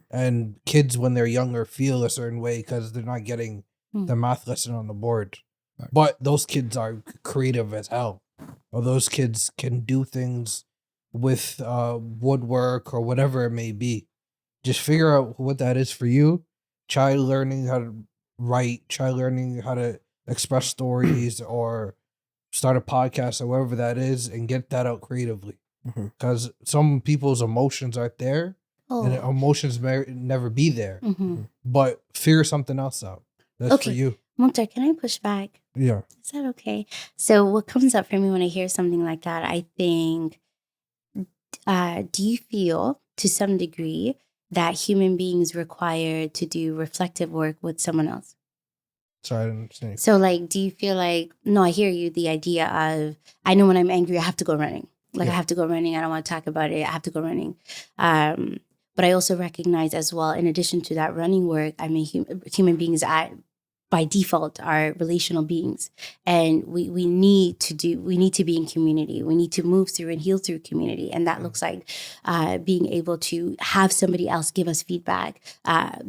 And kids, when they're younger, feel a certain way because they're not getting the math lesson on the board. But those kids are creative as hell. Or those kids can do things with woodwork or whatever it may be. Just figure out what that is for you. Try learning how to write. Try learning how to express stories or start a podcast or whatever that is and get that out creatively. Because some people's emotions aren't there. And emotions may never be there. But figure something else out. That's for you. Mukhtar, can I push back? Yeah. Is that okay? So what comes up for me when I hear something like that, I think, do you feel to some degree that human beings require to do reflective work with someone else? Sorry, I didn't understand. So, like, do you feel like, no, I hear you, the idea of, I know when I'm angry, I have to go running. Like, I have to go running. I don't want to talk about it. I have to go running. But I also recognize as well, in addition to that running work, I mean, human beings by default are relational beings. And we need to be in community. We need to move through and heal through community. And that looks like being able to have somebody else give us feedback,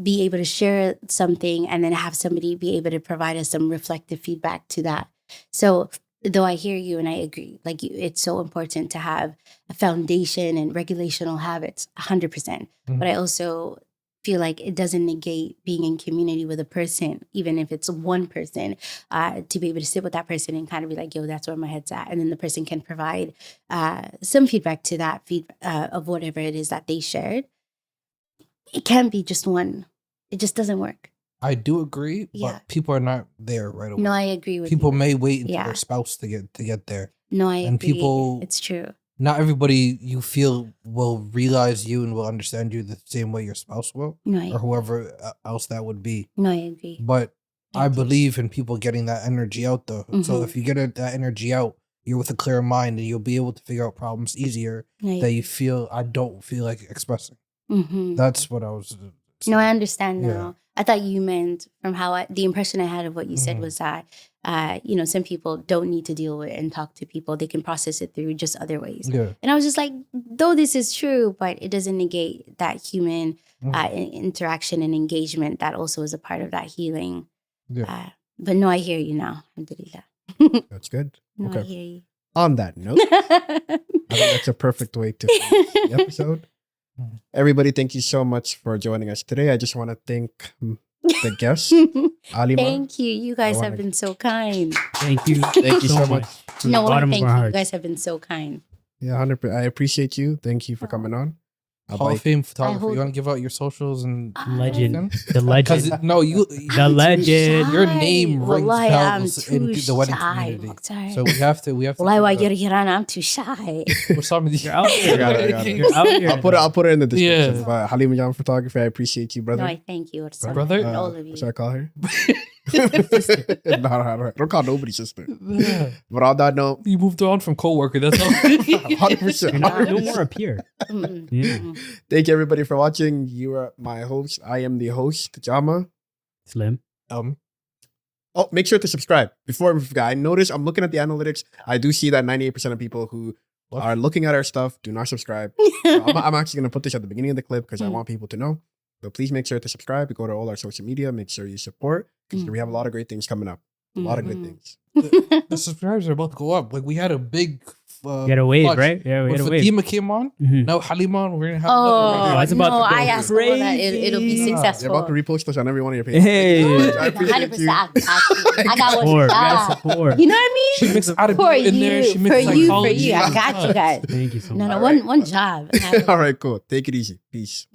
be able to share something, and then have somebody be able to provide us some reflective feedback to that. So though I hear you and I agree, like it's so important to have a foundation and regulational habits, 100%. But I also feel like it doesn't negate being in community with a person, even if it's one person, to be able to sit with that person and kind of be like, yo, that's where my head's at. And then the person can provide some feedback to that of whatever it is that they shared. It can't be just one. It just doesn't work. I do agree, but people are not there right away. No, I agree with people you. may wait until their spouse to get there. No, I and agree. People, it's true. Not everybody you feel will realize you and will understand you the same way your spouse will, or whoever else that would be. No, I agree. But I believe in people getting that energy out, though. So if you get that energy out, you're with a clear mind, and you'll be able to figure out problems easier that you feel I don't feel like expressing. That's what I was. No, I understand now. I thought you meant from how the impression I had of what you said was that, some people don't need to deal with and talk to people. They can process it through just other ways. Yeah. And I was just like, though this is true, but it doesn't negate that human interaction and engagement that also is a part of that healing. Yeah. But no, I hear you now. Alhamdulillah. That's good. No, I hear you. On that note, I think that's a perfect way to finish the episode. Everybody, thank you so much for joining us today. I just want to thank the guests, Halima. Thank you. You guys have been so kind. Thank you. Thank you so much. No, thank you. You guys have been so kind. Yeah, 100%. I appreciate you. Thank you for coming on. Hall of Fame photographer. You want to give out your socials and legend, the legend. No, the legend. Your name rings bells in the wedding community. Mukhtar. So we have to. I'm too shy. You're out here. You're out here. I'll put it in the description. Yeah. But Halima Jam Photography, I appreciate you, brother. No, I thank you, brother. All of you. Should I call her? No, don't call nobody sister. But on that note, you moved on from co-worker. That's all. 100%. No more appear. Yeah. Thank you, everybody, for watching. You are my host. I am the host, JAMA. Slim. Oh, make sure to subscribe. Before I forget, I noticed I'm looking at the analytics. I do see that 98% of people who are looking at our stuff do not subscribe. So I'm actually going to put this at the beginning of the clip because I want people to know. So please make sure to subscribe. Go to all our social media. Make sure you support because we have a lot of great things coming up. A lot of good things. The subscribers are about to go up. Like we had a big. You had a wave, right? Yeah, we had a wave. Fatima came on. Now Halima, we're gonna have. It's about to go I asked that it'll be successful. You're about to repost us on every one of your pages. Hey, I appreciate you. I got one. Support. You know what I mean? She mixed Arabic in there. She mixed for you. I got you guys. Thank you so much. No, one job. All right, cool. Take it easy. Peace.